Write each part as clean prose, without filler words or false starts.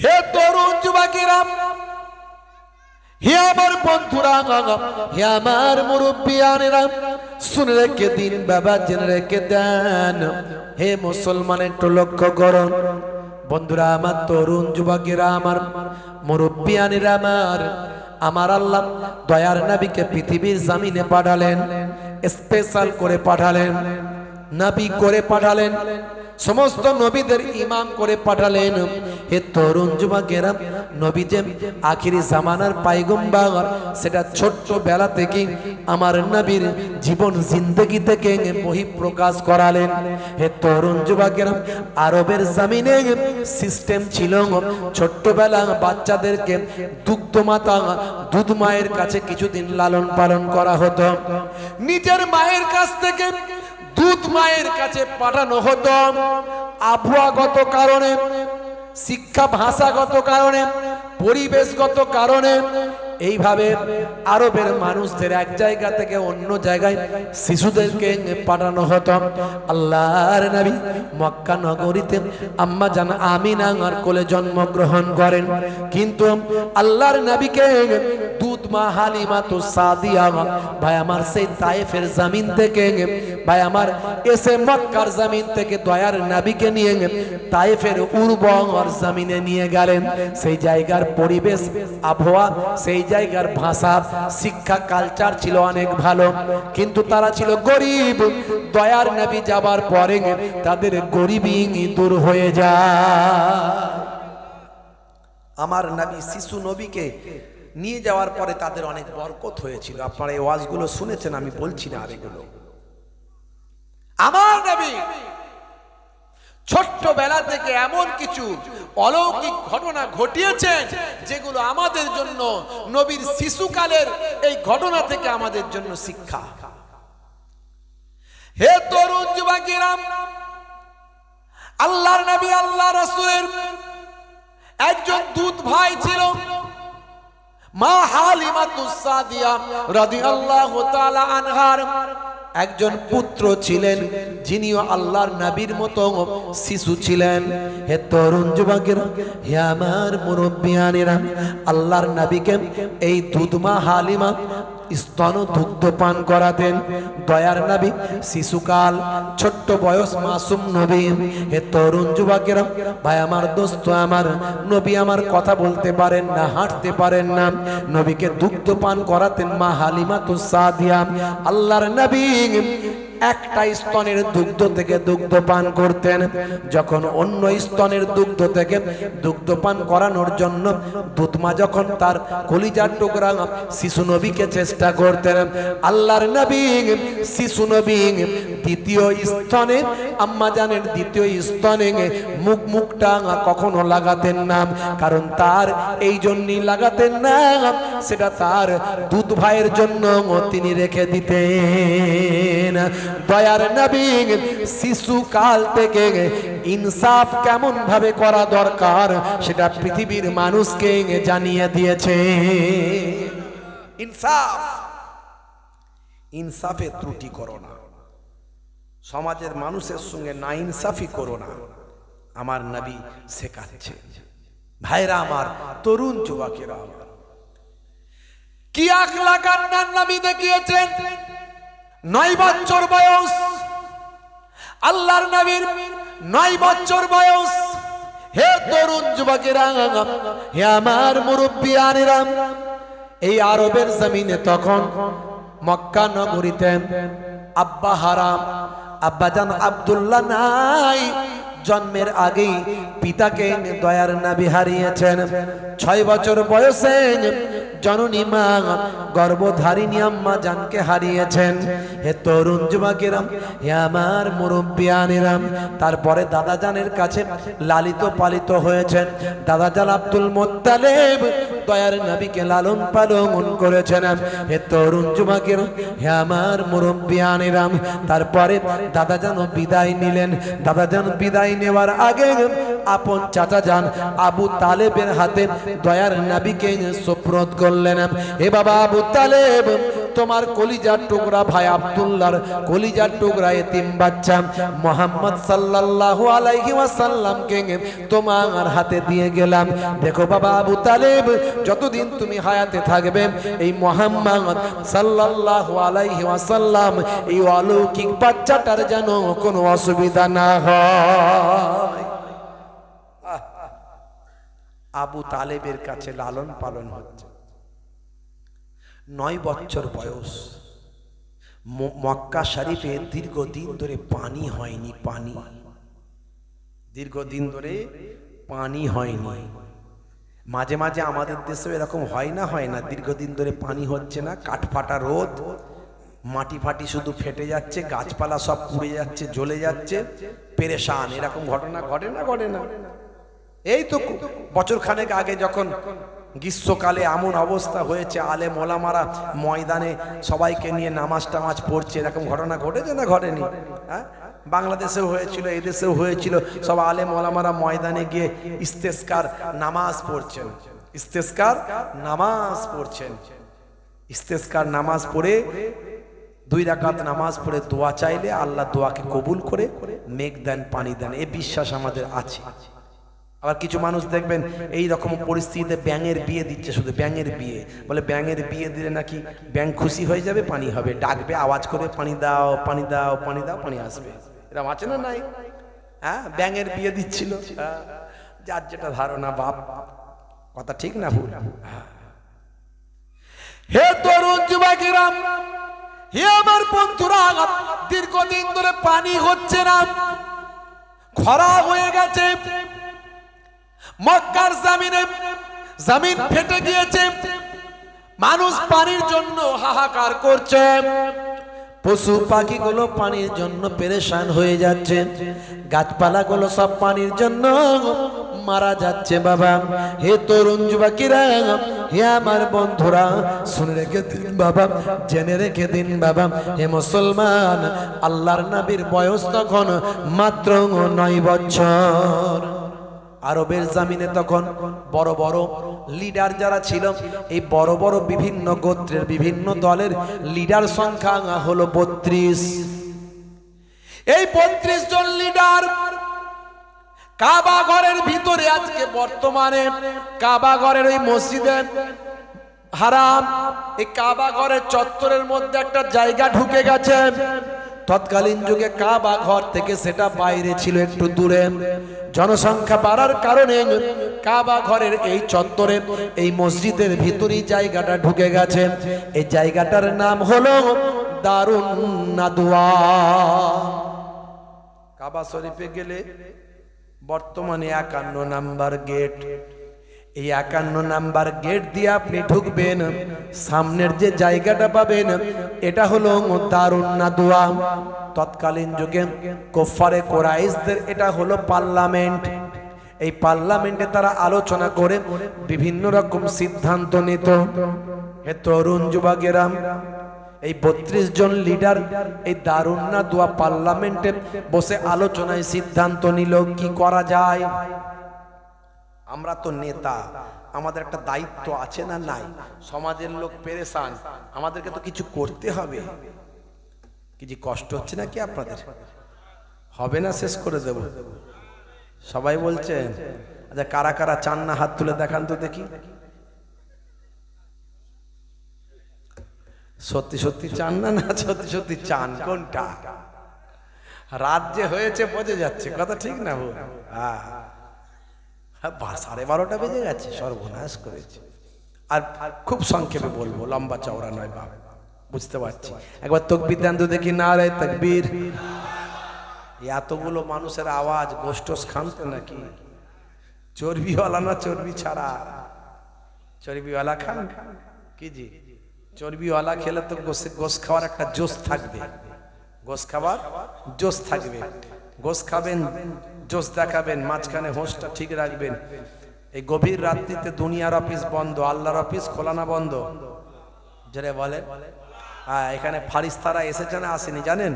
হে তরুণ যুবকেরা, হে আমার বন্ধুরা, হে আমার মুরব্বিয়ানেরা, শুনে রেখে দিন বাবা, জেনে রেখে দেন। হে মুসলমান, একটু লক্ষ্য করুন বন্ধুরা আমার, তরুণ যুবকেরা আমার, মুরব্বিয়ানেরা আমার, আমার আল্লাহ দয়ার নবীকে পৃথিবীর জমিনে পাঠালেন, স্পেশাল করে পাঠালেন, নবী করে পাঠালেন, সমস্ত নবীদের ইমাম করে পাঠালেন। হে তরুণ যুবকেরা, নবী যে আখিরি জামানার পায়গম্বর, সেটা ছোট্ট বেলা থেকে আমার নবীর জীবন জিন্দগি থেকে বহিঃপ্রকাশ করালেন। হে তরুণ যুবকেরা, আরবের জমিনে সিস্টেম ছিল, ছোট্টবেলা বাচ্চাদেরকে দুগ্ধ মাতা, দুধ মায়ের কাছে কিছুদিন লালন পালন করা হতো। নিজের মায়ের কাছ থেকে দুধ মায়ের কাছে পাঠানো হতো। আবহাওয়াগত কারণে, শিক্ষা ভাষাগত কারণে, পরিবেশগত কারণে এইভাবে আরবের মানুষদের এক জায়গা থেকে অন্য জায়গায় শিশুদেরকে পাঠানো হতো। আল্লাহর নবী মক্কা নগরীতে আম্মা জান আমিনার কোলে জন্মগ্রহণ করেন, কিন্তু আল্লাহর নবীকে দুধ মা হালিমা তো সাদিয়া ভাই আমার সেই তায়েফের জমিন থেকে, ভাই আমার এসে মক্কার জমিন থেকে দয়ার নবীকে নিয়ে তায়েফের উর্বর জমিনে নিয়ে গেলেন। সেই জায়গার পরিবেশ, আবহাওয়া, সেই জায়গার ভাষা, শিক্ষা, কালচার ছিল অনেক ভালো, কিন্তু তারা ছিল গরিব। দয়ার নবী যাবার পরে তাদের গরিবী দূর হয়ে যায়। আমার নবী শিশু নবীকে নিয়ে যাওয়ার পরে তাদের অনেক বরকত হয়েছিল। আপনারা এই ওয়াজগুলো শুনেছেন, আমি বলছি না আর এগুলো। আমার নবী ছোট্টবেলা থেকে এমন কিছু অলৌকিক ঘটনা ঘটিয়েছেন যেগুলো আমাদের জন্য, নবীর শিশুকালের এই ঘটনা থেকে আমাদের জন্য শিক্ষা। হে তরুণ যুবকেরা, আল্লাহর নবী আল্লাহ রাসূলের একজন দুধ ভাই ছিল, মা হালিমাতুস সাদিয়া রাদিয়াল্লাহু তাআলা আনহার একজন পুত্র ছিলেন, যিনিও আল্লাহর নবীর মতো শিশু ছিলেন। হে তরুণ যুবকেরা, হে আমার মুরব্বিয়ানেরা, আল্লাহর নবীকে এই দুধ মা হালিমা স্তন দুগ্ধ পান করাতেন। দয়ার নবী শিশুকাল, ছোট্ট বয়স, মাসুম নবী। হে তরুণ যুবকেরা, ভাই আমার, দোস্ত আমার, নবী আমার কথা বলতে পারেন না, হাঁটতে পারেন না, নবীকে দুগ্ধ পান করাতেন মা হালিমাতুস সাদিয়া। আল্লাহর নবী একটা স্তনের দুগ্ধ থেকে দুগ্ধ পান করতেন। যখন অন্য স্তনের দুগ্ধ থেকে দুগ্ধ পান করানোর জন্য দুধমা যখন তার কলিজার টুকরা শিশু নবীকে চেষ্টা করতেন, আল্লাহর নবী শিশু নবী দ্বিতীয় স্তনে, আম্মা জানের দ্বিতীয় স্তনে মুখটা কখনো লাগাতেন না। কারণ তার এই জন্যই লাগাতেন না, সেটা তার দুধ ভাইয়ের জন্য তিনি রেখে দিতেন। দয়ার নবী শিশু কাল থেকে ইনসাফ কেমন ভাবে করা দরকার সেটা পৃথিবীর মানুষকে জানিয়ে দিয়েছে। ইনসাফ, ইনসাফে ত্রুটি করো না, সমাজের মানুষের সঙ্গে না ইনসাফি করো না, আমার নবী শেখাচ্ছে। ভাইরা আমার, তরুণ যুবকেরা আমার, কি আখলাক আল্লাহর নবী দেখিয়েছেন। 9 বছর বয়স, আল্লাহর নবীর 9 বছর বয়স। হে তরুণ যুবকেরা, হে আমার মুরব্বিয়ানেরা, এই আরবের জমিনে তখন মক্কা নগরীতে আব্বা হারাম, আব্বাজান আব্দুল্লাহ নাই। জন্মের আগেই পিতাকে দয়ার নবী হারিয়েছেন। 6 বছর বয়সে জননী মা গর্ভধারিণী আম্মা জানকে হারিয়েছেন। হে তরুণ যুবকেরা, হে আমার মুরব্বিয়ানেরা, তারপরে দাদা জানের কাছে লালিত পালিত হয়েছেন। দাদা জান আব্দুল মুত্তালিব দয়ার নবীকে লালন পালন করেছেন। হে তরুণ যুবকেরা, হে আমার মুরব্বিয়ানেরা, তারপরে দাদা জান বিদায় নিলেন। দাদা জান বিদায় নেওয়ার আগে আপন চাচা যান আবু তালেবের হাতে দয়ার নবীকে সুপ্রত করলেন। হে বাবা আবু তালেব, তোমার কলিজার টুকরা ভাই আব্দুল্লাহর কলিজার টুকরা এতিম বাচ্চা মুহাম্মদ সাল্লাল্লাহু আলাইহি ওয়াসাল্লামকে তোমার হাতে দিয়ে গেলাম। দেখো বাবা আবু তালেব, যতদিন তুমি হায়াতে থাকবে এই মুহাম্মদ সাল্লাল্লাহু আলাইহি ওয়াসাল্লাম এই অলৌকিক বাচ্চাটার যেন কোনো অসুবিধা না হয়। আবু তালেবের কাছে লালন পালন হচ্ছে, 9 বছর বয়স। মক্কা শরীফে দীর্ঘদিন ধরে পানি হয়নি, পানি দীর্ঘদিন ধরে পানি হয়নি। মাঝে মাঝে আমাদের দেশে এরকম হয় না, দীর্ঘদিন ধরে পানি হচ্ছে না, কাঠফাটা রোদ, মাটি ফাটি শুধু ফেটে যাচ্ছে, গাছপালা সব পুড়ে যাচ্ছে, জ্বলে যাচ্ছে, পেরেশান। এরকম ঘটনা ঘটে না? এই তো বছর খানেক আগে যখন গ্রীষ্মকালে এমন অবস্থা হয়েছে, আলেম ওলামারা ময়দানে সবাইকে নিয়ে নামাজ টামাজ পড়ছে, এরকম ঘটনা ঘটেছে না ঘটেনি? হ্যাঁ, বাংলাদেশেও হয়েছিল, এদেশেও হয়েছিল। সব আলেম ওলামারা ময়দানে গিয়ে ইস্তেসকার নামাজ পড়ছেন, ইস্তেসকার নামাজ পড়ছেন। ইস্তেসকার নামাজ পড়ে 2 রাকাত নামাজ পড়ে দোয়া চাইলে আল্লাহ দোয়াকে কবুল করে মেঘ দেন, পানি দেন, এই বিশ্বাস আমাদের আছে। আবার কিছু মানুষ দেখবেন এই রকম পরিস্থিতিতে ব্যাঙের বিয়ে দিচ্ছে, শুধু ব্যাঙের বিয়ে, বলে ব্যাঙের বিয়ে দিলে নাকি ব্যাঙ খুশি হয়ে যাবে, পানি হবে, ডাকবে আওয়াজ করে, পানি দাও পানি দাও পানি দাও, পানি আসবে। এরকম আছে না নাই? হ্যাঁ, ব্যাঙের বিয়ে দিচ্ছিল। যার যেটা ধারণা, বাপ কথা ঠিক না ভুল? হে তরুণ যুবকেরা, হে আমার বন্ধুরা, দীর্ঘদিন ধরে পানি হচ্ছে না, খরা হয়ে গেছে, মক্কার জমিন ফেটে গিয়েছে, মানুষ পানির জন্য হাহাকার করছে, পশু পাখিগুলো পানির জন্য পেরেশান হয়ে যাচ্ছে, গাছপালাগুলো সব পানির জন্য মারা যাচ্ছে। বাবা, হে তরুণ যুবকেরা, হে আমার বন্ধুরা, শুনে রেখে দিন বাবা, জেনে রেখে দিন বাবা, হে মুসলমান, আল্লাহর নবীর বয়স তখন মাত্র 9 বছর। আরবের জমিনে তখন বড় বড় লিডার যারা ছিল, এই বড় বড় বিভিন্ন গোত্রের বিভিন্ন দলের লিডার সংখ্যা হলো 32। এই 32 জন লিডার কাবা ঘরের ভিতরে, আজকে বর্তমানে কাবা ঘরের ওই মসজিদে হারাম, এই কাবা ঘরের চত্বরের মধ্যে একটা জায়গা ঢুকে গেছে। তৎকালীন যুগে কাবা ঘর থেকে সেটা বাইরে ছিল, একটু দূরে। জনসংখ্যা বাড়ার কারণে কাবা ঘরের এই চত্বরে, এই মসজিদের ভিতরেই জায়গাটা ঢুকে গেছে। এই জায়গাটার নাম হলো দারুন নাদওয়া। কাবা শরীফে গেলে বর্তমানে 51 নাম্বার গেট, এই 51 নাম্বার গেট দিয়ে আপনি ঢুকবেন, সামনের যে জায়গাটা পাবেন এটা হলো দারুন নাদওয়া। তৎকালীন যুগে কুফারে কুরাইশদের এটা হলো পার্লামেন্ট। এই পার্লামেন্টে তারা আলোচনা করে বিভিন্ন রকম সিদ্ধান্ত নিত। হে তরুণ যুবকেরা, এই 32 জন লিডার এই দারুন নাদওয়া পার্লামেন্টে বসে আলোচনায় সিদ্ধান্ত নিল কি করা যায়। আমরা তো নেতা, আমাদের একটা দায়িত্ব আছে না নাই? সমাজের লোক পেরেশান, আমাদেরকে তো কিছু করতে হবে। কিছু কষ্ট হচ্ছে নাকি আপনাদের? হবে না, শেষ করে দেব। সবাই বলছে, আচ্ছা কারা কারা চান না হাত তুলে দেখান তো দেখি। সত্যি সত্যি চান না? না সত্যি সত্যি চান? কোনটা? রাত যে হয়েছে বোঝা যাচ্ছে, কথা ঠিক না? হ্যাঁ, 12:30 বেজে গেছে, সর্বনাশ করেছে। আর খুব সংক্ষেপে বলবো, লম্বা চওড়া নয় বাবা, বুঝতে পারছি। একবার তাকবীর দেন তো দেখি, নারে তাকবীর। এতগুলো মানুষের আওয়াজ, গোষ্ঠস খান্ত নাকি? চর্বিওয়ালা না চর্বি ছাড়া? চর্বিওয়ালা খান কি জি? চর্বিওয়ালা খেলে তো গোশ খাওয়ার একটা জোশ থাকবে, গোশ খাবার জোশ থাকবে। গোশ খাবেন, জোশ দেখাবেন, মাঝখানে হোঁশটা ঠিক রাখবেন। এই গভীর রাত্রিতে দুনিয়ার অফিস বন্ধ, আল্লাহর অফিস খোলা না বন্ধ? যারা বলেন, হ্যাঁ, এখানে ফারিস্তারা এসেছে না আসেনি জানেন?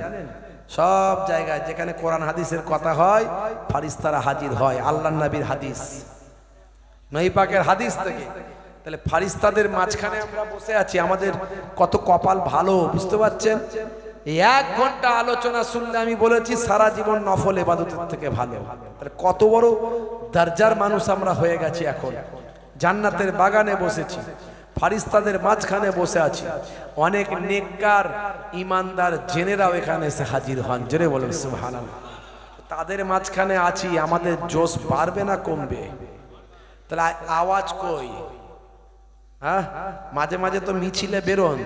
সব জায়গায় যেখানে কোরআন হাদিসের কথা হয় ফারিস্তারা হাজির হয়। আল্লাহর নবীর হাদিস, নবী পাকের হাদিস থেকে তাহলে ফারিস্তাদের মাঝখানে আমরা বসে আছি, আমাদের কত কপাল ভালো, বুঝতে পারছেন? 1 ঘন্টা আলোচনা শুনলে আমি বলেছি সারা জীবন নফল ইবাদতের থেকে ভালো। তাহলে কত বড় দরজার মানুষ আমরা হয়ে গেছি। এখন জান্নাতের বাগানে বসেছি, ফারিস্তাদের মাঝখানে বসে আছি, অনেক নেককার ইমানদার জেনেরাও এখানে এসে হাজির হন। জোরে বলেন সুবহানাল্লাহ। তাদের মাঝখানে আছি, আমাদের জোশ বাড়বে না কমবে? তাহলে আওয়াজ কই? হ্যাঁ, মাঝে মাঝে তো মিছিলে বেরোন।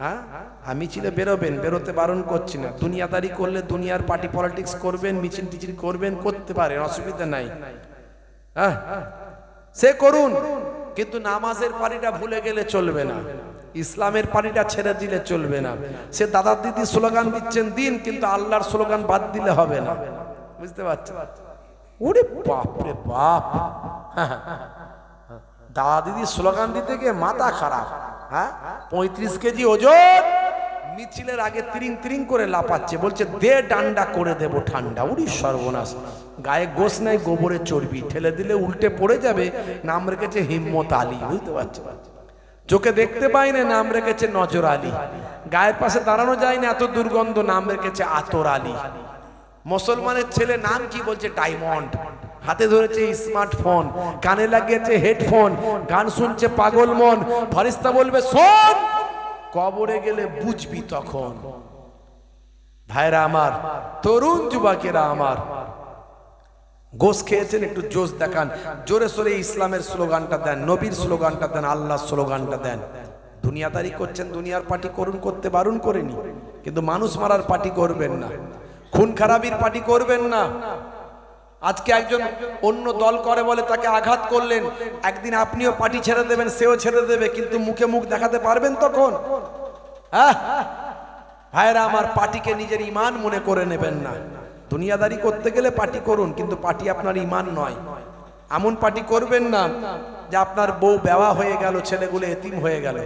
হ্যাঁ, মিছিলে বেরোবেন, বেরোতে বারণ করছি না। দুনিয়াদারি করলে দুনিয়ার পার্টি পলিটিক্স করবেন, মিছিল টিছিল করবেন, করতে পারেন, অসুবিধা নাই। হ্যাঁ, সে করুন, কিন্তু নামাজের পারিটা ভুলে গেলে চলবে না, ইসলামের পারিটা ছেড়ে দিলে চলবে না। সে দাদা দিদি স্লোগান দিচ্ছেন দিন, কিন্তু আল্লাহর স্লোগান বাদ দিলে হবে না, বুঝতে পারছেন? ওরে বাপ রে বাপ, দাদা দিদি স্লোগান দিতে গিয়ে মাথা খারাপ। হ্যাঁ, 35 কেজি ওজন, মিছিলের আগে তিরিং তিরিং করে লাপাচ্ছে, বলছে দে ডান্ডা করে দেবো ঠান্ডা। উড়ি সর্বনাশ, গায়ে গোস নাই, গোবরে চর্বি, ঠেলে দিলে উল্টে পড়ে যাবে। নাম রেখেছে হিম্মত আলী, বুঝতে পারছো? চোখে দেখতে পাই না, নাম রেখেছে নজর আলী। গায়ের পাশে দাঁড়ানো যায় না, এত দুর্গন্ধ, নাম রেখেছে আতর আলী। মুসলমানের ছেলে নাম কি? বলছে ডায়মন্ড। হাতে ধরেছে স্মার্টফোন, কানে লাগিয়েছে হেডফোন, গান শুনছে পাগল মন। ফারিস্তা বলবে শোন, কবরে গেলে বুঝবি তখন। ভাইরা আমার, তরুণ যুবকেরা আমার, গোস খেয়েছেন, একটু জোশ দেখান, জোরে সোরে ইসলামের স্লোগানটা দেন, নবীর স্লোগানটা দেন, আল্লাহর স্লোগানটা দেন। দুনিয়াদারি করছেন, দুনিয়ার পার্টি করুন, করতে বারণ করেনি, কিন্তু মানুষ মারার পার্টি করবেন না, খুন খারাপির পার্টি করবেন না। আজকে একজন অন্য দল করে বলে তাকে আঘাত করলেন, একদিন আপনিও পার্টি ছেড়ে দেবেন, সেও ছেড়ে দেবে, কিন্তু মুখে মুখ দেখাতে পারবেন তখন? হ্যাঁ ভাইরা আমার, পার্টিকে নিজের ইমান মনে করে নেবেন না। দুনিয়াদারি করতে গেলে পার্টি করুন, কিন্তু পার্টি আপনার ইমান নয়। এমন পার্টি করবেন না যে আপনার বউ বেওয়া হয়ে গেল, ছেলেগুলো এতিম হয়ে গেল,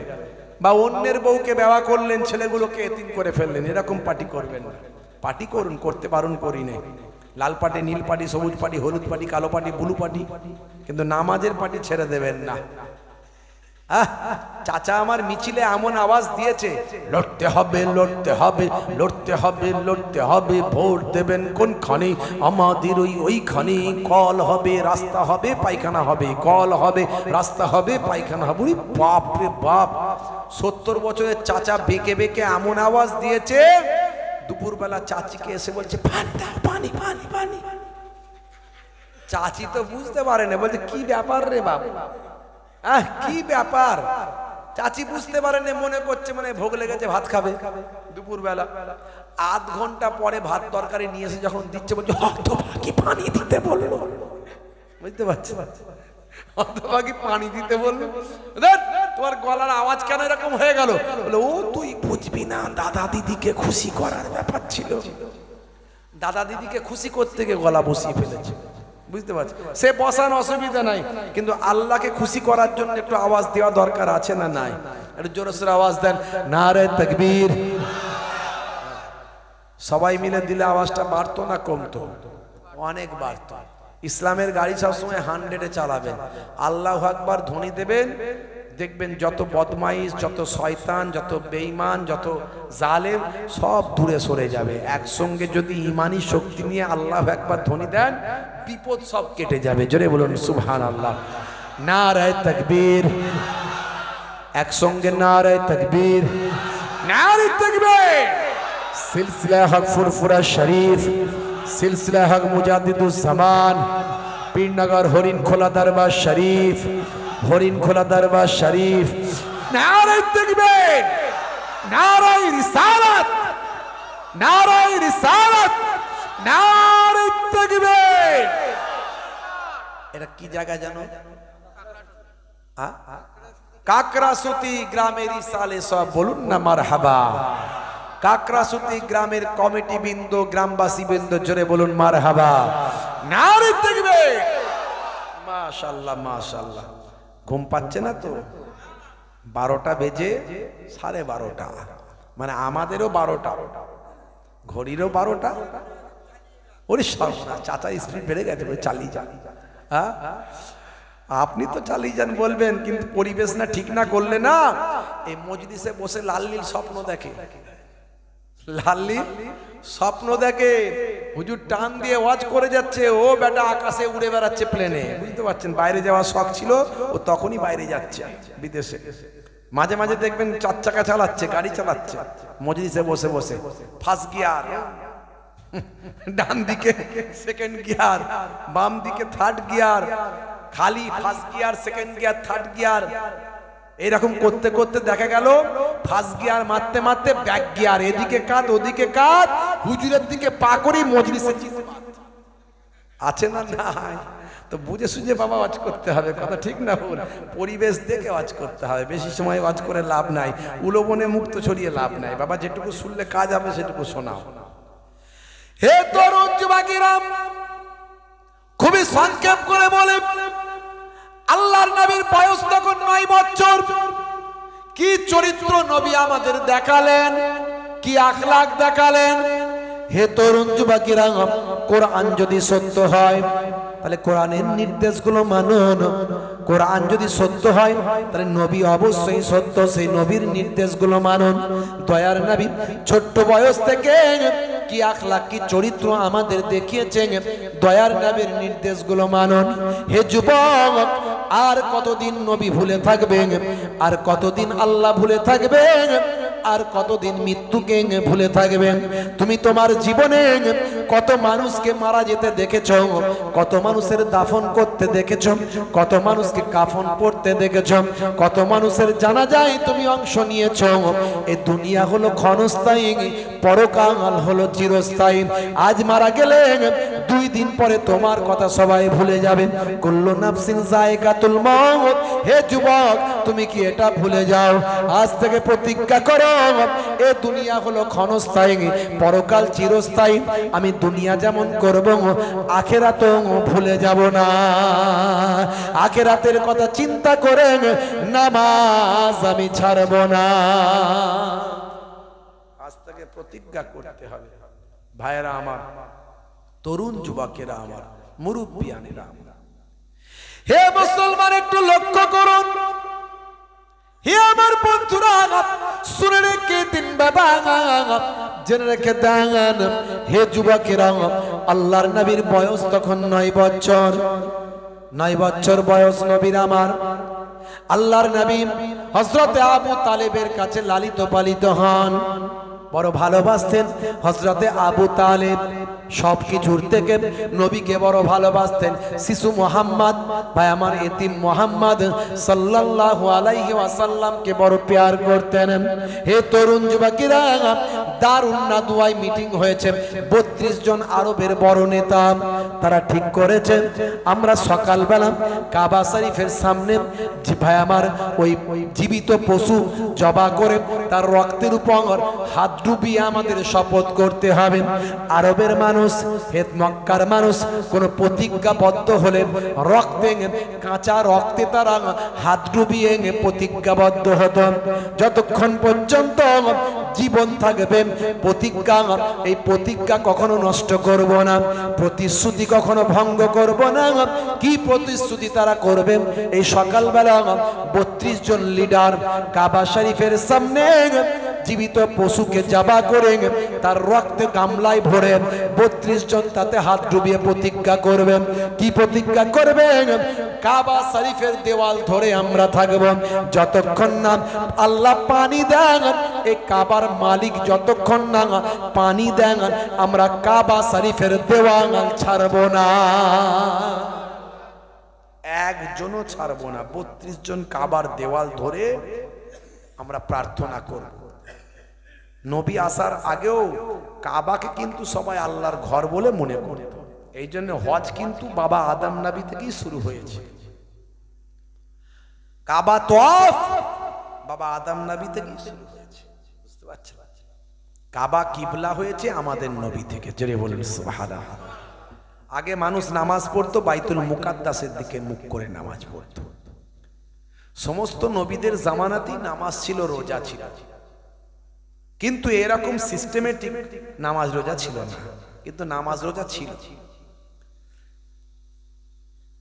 বা অন্যের বউকে বেওয়া করলেন, ছেলেগুলোকে এতিম করে ফেললেন, এরকম পার্টি করবেন না। পার্টি করুন, করতে বারণ করি না। লাল পার্টি, নীল পার্টি, সবুজ পার্টি, হলুদ পার্টি, কালো পার্টি, ব্লু পার্টি, কিন্তু নামাজের পার্টি ছেড়ে দেবেন না। চাচা আমার মিছিলে এমন আওয়াজ দিয়েছে, লড়তে হবে, লড়তে হবে, লড়তে হবে, লড়তে হবে, ভোট দেবেন কোনখানে? আমাদের ওইখানে। কল হবে, রাস্তা হবে, পায়খানা হবে, কল হবে, রাস্তা হবে, পায়খানা হবে। বাপ রে বাপ, 70 বছরের চাচা বেঁকে বেঁকে এমন আওয়াজ দিয়েছে, দুপুরবেলা চাচিকে এসে বলছে পানি পানি পানি। চাচি তো বুঝতে পারে না, বলছে কি ব্যাপার রে বাবা, কি ব্যাপার? চাচি বুঝতে পারেনি, মনে করছে মানে ভোগ লেগেছে, ভাত খাবে দুপুরবেলা। আধ ঘন্টা পরে ভাত তরকারি নিয়ে এসে যখন দিচ্ছে, বলছে হতভাগী পানি দিতে বললো। বুঝতে পারছি, হতভাগী পানি দিতে বললো। তোমার গলার আওয়াজ কেন এরকম হয়ে গেল? বলে ও তুই বুঝবি না, দাদা দিদিকে খুশি করার ব্যাপার ছিল। দাদা দিদিকে খুশি করতে গিয়ে গলা বসিয়ে ফেলেছে, বুঝতে পারছি। সে বসান, অসুবিধা নাই, কিন্তু আল্লাহকে খুশি করার জন্য একটু আওয়াজ দেওয়া দরকার আছে না নাই? একটু জোরে সোরে আওয়াজ দেন, নারে তাকবীর। সবাই মিলে দিলে আওয়াজটা বাড়তো না কমতো? অনেক বাড়তো। ইসলামের গাড়ি সবসময় 100-এ চালাবেন, আল্লাহু আকবার ধ্বনি দেবেন, দেখবেন যত বদমাইশ, যত শয়তান, যত বেঈমান, যত জালেম সব দূরে সরে যাবে। একসঙ্গে যদি ইমানি শক্তি নিয়ে আল্লাহু আকবার ধ্বনি দেন, বিপদ সব কেটে যাবে। জোরে বলুন সুবহানাল্লাহ। নারে তাকবীর, একসঙ্গে নারে তাকবীর, নারে তাকবীর। সিলসিলা হক ফুরফুরা শরীফ, সিলসিলা হক মুজাদ্দিদুজ জামান, পীরনগর হরিণখোলা দরবার শরীফ, হরিণখোলা দরবার শরীফ। নারে তাকবীর, নারে রিসালাত, নারে রিসালাত, নারে তাকবীর। এটা কি জায়গা জানো? কাকরাসুতি গ্রামের ইসালে সব বলুন না মারহাবা। কাকরাসুতি গ্রামের কমিটি বৃন্দ, গ্রামবাসী বৃন্দ, জোরে বলুন মারহাবা। নারে তাকবীর। মাশাআল্লাহ মাশাআল্লাহ। ঘুম পাচ্ছে না তো? 12টা বেজে 12:30, মানে আমাদেরও 12টা, ঘড়িরও 12টা। ওরে চাচা স্পিড বেড়ে গেছে, চালিয়ে যা। আপনি তো চালিয়ে যান বলবেন, কিন্তু পরিবেশ না ঠিক না করলে না এই মজলিসে বসে লাল নীল স্বপ্ন দেখে, লাল নীল স্বপ্ন দেখে। হুজুর টান দিয়ে ওয়াজ করে যাচ্ছে, ও বেটা আকাশে উড়ে বেড়াচ্ছে প্লেনে, বুঝতে পারছেন? বাইরে যাওয়ার শখ ছিল, ও তখনই বাইরে যাচ্ছে বিদেশে। মাঝে মাঝে দেখবেন 4 চাকা চালাচ্ছে, গাড়ি চালাচ্ছে মজলিসে বসে বসে, ফার্স্ট গিয়ার, ডান দিকে সেকেন্ড গিয়ার, বাম দিকে থার্ড গিয়ার, খালি first gear, second gear, third gear, এরকম করতে করতে দেখা গেল ফার্স্ট গিয়ার মারতে মারতে ব্যাক গিয়ার, এদিকে কাত ওদিকে কাত, হুজুরের দিকে পা করি মজলিসে আছে না নাই? তো বুঝে সুঝে বাবা ওয়াজ করতে হবে, কথা ঠিক না ভুল? পরিবেশ দেখে ওয়াজ করতে হবে, বেশি সময় ওয়াজ করে লাভ নাই, উলোবনে মুক্ত ছড়িয়ে লাভ নাই। বাবা যেটুকু শুনলে কাজ হবে সেটুকু শোনাও। হে তরুণ যুবকেরা, খুবই সংক্ষেপ করে বলে, আল্লাহর নবীর বয়স তখন 9 বছর। কি চরিত্র নবী আমাদের দেখালেন, কি আখলাক দেখালেন। হে তরুণ যুবকেরা, কোরআন যদি সত্য হয় তাহলে কোরআনের নির্দেশগুলো মানুন। কোরআন যদি সত্য হয় তাহলে নবী অবশ্যই সত্য, সেই নবীর নির্দেশগুলো মানুন। দয়ার নবী ছোট্ট বয়স থেকে কি আখলাক কি চরিত্র আমাদের দেখিয়েছেন, দয়ার নবীর নির্দেশগুলো মানুন। হে যুবক, আর কতদিন নবী ভুলে থাকবেন, আর কতদিন আল্লাহ ভুলে থাকবেন, আর কতদিন মৃত্যুকে ভুলে থাকবেন? তুমি তোমার জীবনে কত মানুষকে মারা যেতে দেখেছ, কত মানুষের দাফন করতে দেখেছ, কত মানুষকে কাফন পড়তে দেখেছ, কত মানুষের জানাজায় তুমি অংশ নিয়েছ। এই দুনিয়া হলো ক্ষণস্থায়ী, পরকাল হলো চিরস্থায়ী। আজ মারা গেলেন, 2 দিন পরে তোমার কথা সবাই ভুলে যাবে। কুল্লু নাফসিন যায়কাতুল মউত। হে যুবক, তুমি কি এটা ভুলে যাও? আজ থেকে প্রতিজ্ঞা করো, এ দুনিয়া হলো ক্ষণস্থায়ী, পরকাল চিরস্থায়ী। আমি দুনিয়া যেমন করব, আখিরাতও ভুলে যাব না। আখিরাতের কথা চিন্তা করে নামাজ আমি ছাড়ব না। আজ থেকে প্রতিজ্ঞা করতে হবে। ভাইরা আমার, তরুণ যুবকেরা আমার, মুরব্বিয়ানেরা আমার, হে মুসলমান একটু লক্ষ্য করুন। হে আমার বন্ধুরা, শুনে রেখে দিন বাবা, জেনে রেখে দেন। হে যুবকেরা, আল্লাহর নবীর বয়স তখন 9 বছর। 9 বছর বয়স নবীর আমার। আল্লাহর নবী হযরতে আবু তালেবের কাছে লালিত পালিত হন, বড় ভালোবাসতেন হযরতে আবু তালেব। সব কিছুর থেকে নবীকে বড় ভালোবাসতেন। শিশু মোহাম্মদ, ভাই আমার এতিম মোহাম্মদ সাল্লাল্লাহু আলাইহি ওয়াসাল্লামকে বড় প্যার করতেন। হে তরুণ যুবকেরা, দারুন নাদওয়ায় মিটিং হয়েছে। 32 জন আরবের বড় নেতা, তারা ঠিক করেছেন আমরা সকালবেলা কাবা শরীফের সামনে ভাই আমার ওই জীবিত পশু জবাই করে তার রক্তের উপর হাত ডুবিয়ে আমাদের শপথ করতে হবে। আরবের মানুষ, মক্কার মানুষ কোন প্রতিজ্ঞাবদ্ধ হলে রক্তে, কাঁচা রক্তে তারা হাত ডুবিয়ে প্রতিজ্ঞাবদ্ধ হতো। যতক্ষণ পর্যন্ত জীবন থাকবে প্রতিজ্ঞা, এই প্রতিজ্ঞা কখনো নষ্ট করব না, প্রতিশ্রুতি কখনো ভঙ্গ করব না। কি প্রতিশ্রুতি তারা করবে? এই সকালবেলা 32 জন লিডার কাবা শরীফের সামনে জীবিত পশুকে জবাই করে তার রক্তে গামলায় ভরে 32 জন তাতে হাত ডুবিয়ে প্রতিজ্ঞা করবেন। কি প্রতিজ্ঞা করবেন? কাবা শরীফের দেওয়াল ধরে আমরা থাকব যতক্ষণ না আল্লাহ পানি দেন। এই কাবার মালিক যতক্ষণ না পানি দেন, আমরা কাবা শরীফের দেওয়াল ছাড়ব না, একজনও ছাড়ব না। 32 জন কাবার দেওয়াল ধরে আমরা প্রার্থনা করব। নবী আসার আগেও কাবাকে কিন্তু সবাই আল্লাহর ঘর বলে মনে করে। এই জন্য হজ কিন্তু বাবা আদম নবী থেকেই শুরু হয়েছে। কাবা তওয়াফ বাবা আদম নবী থেকেই শুরু হয়েছে, বুঝতে পারছেন? কাবা কিবলা হয়েছে আমাদের নবী থেকে। জোরে বলেন সুবহানাল্লাহ। আগে মানুষ নামাজ পড়তো বাইতুল মুকাদ্দাসের দিকে মুখ করে নামাজ পড়তো। সমস্ত নবীদের জামানাতেই নামাজ ছিল, রোজা ছিল, কিন্তু এরকম সিস্টেমেটিক নামাজ রোজা ছিল না। কিন্তু নামাজ রোজা ছিল।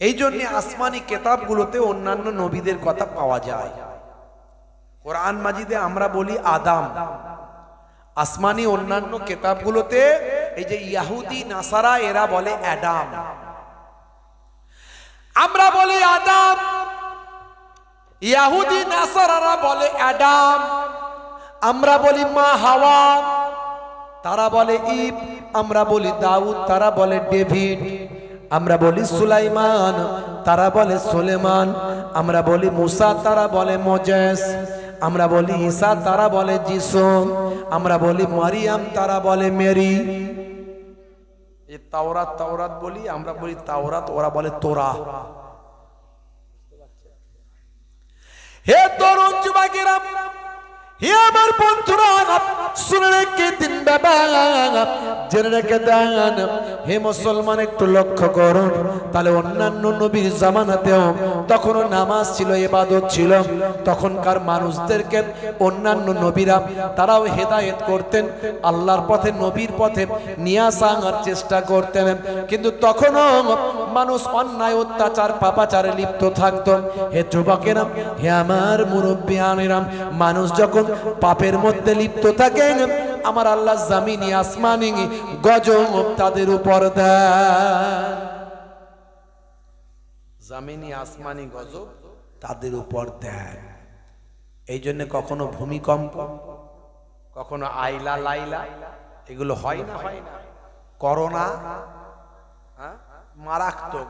এই জন্য আসমানি কিতাবগুলোতে অন্যান্য নবীদের কথা পাওয়া যায়। কোরআন মাজিদে আমরা বলি আদম, আসমানি অন্যান্য কিতাবগুলোতে এই যে ইহুদি নাসারা এরা বলে অ্যাডাম। আমরা বলি আদম, ইহুদি নাসারারা বলে অ্যাডাম। আমরা বলি মা হাওয়া, তারা বলে ঈব। আমরা বলি দাউদ, তারা বলে ডেভিড। আমরা বলি সুলাইমান, তারা বলে সুলেমান। আমরা বলি মুসা, তারা বলে মোজেস। আমরা বলি ঈসা, তারা বলে যিশু। আমরা বলি মারিয়াম, তারা বলে মেরি। এই তাওরাত তাওরাত বলি, আমরা বলি তাওরাত, ওরা বলে তোরা। হে তরুণ যুবকেরা, হে আমার বন্ধুরা, শুনে রেখে দিন বাবা, জেনে রেখে দেন। হে মুসলমান, একটু লক্ষ্য করুন, তাহলে অন্যান্য নবীর জামানাতেও তখনও নামাজ ছিল, ইবাদত ছিল। তখনকার মানুষদেরকে অন্যান্য নবীরা তারাও হেদায়েত করতেন, আল্লাহর পথে, নবীর পথে নিয়ে আসার চেষ্টা করতেন। কিন্তু তখনও মানুষ অন্যায়, অত্যাচার, পাপাচারে লিপ্ত থাকতো। হে যুবকেরা, হে আমার মুরব্বিয়ানেরা, মানুষ যখন পাপের মধ্যে লিপ্ত থাকেন, আমার আল্লাহ জামিনি আসমানি গজব তাদের উপর দেন। জামিনি আসমানি গজব তাদের উপর দেন। এই জন্য কখনো ভূমিকম্প, কখনো আইলা লাইলা, এগুলো হয় না, হয় না। করোনা, মারাত্মক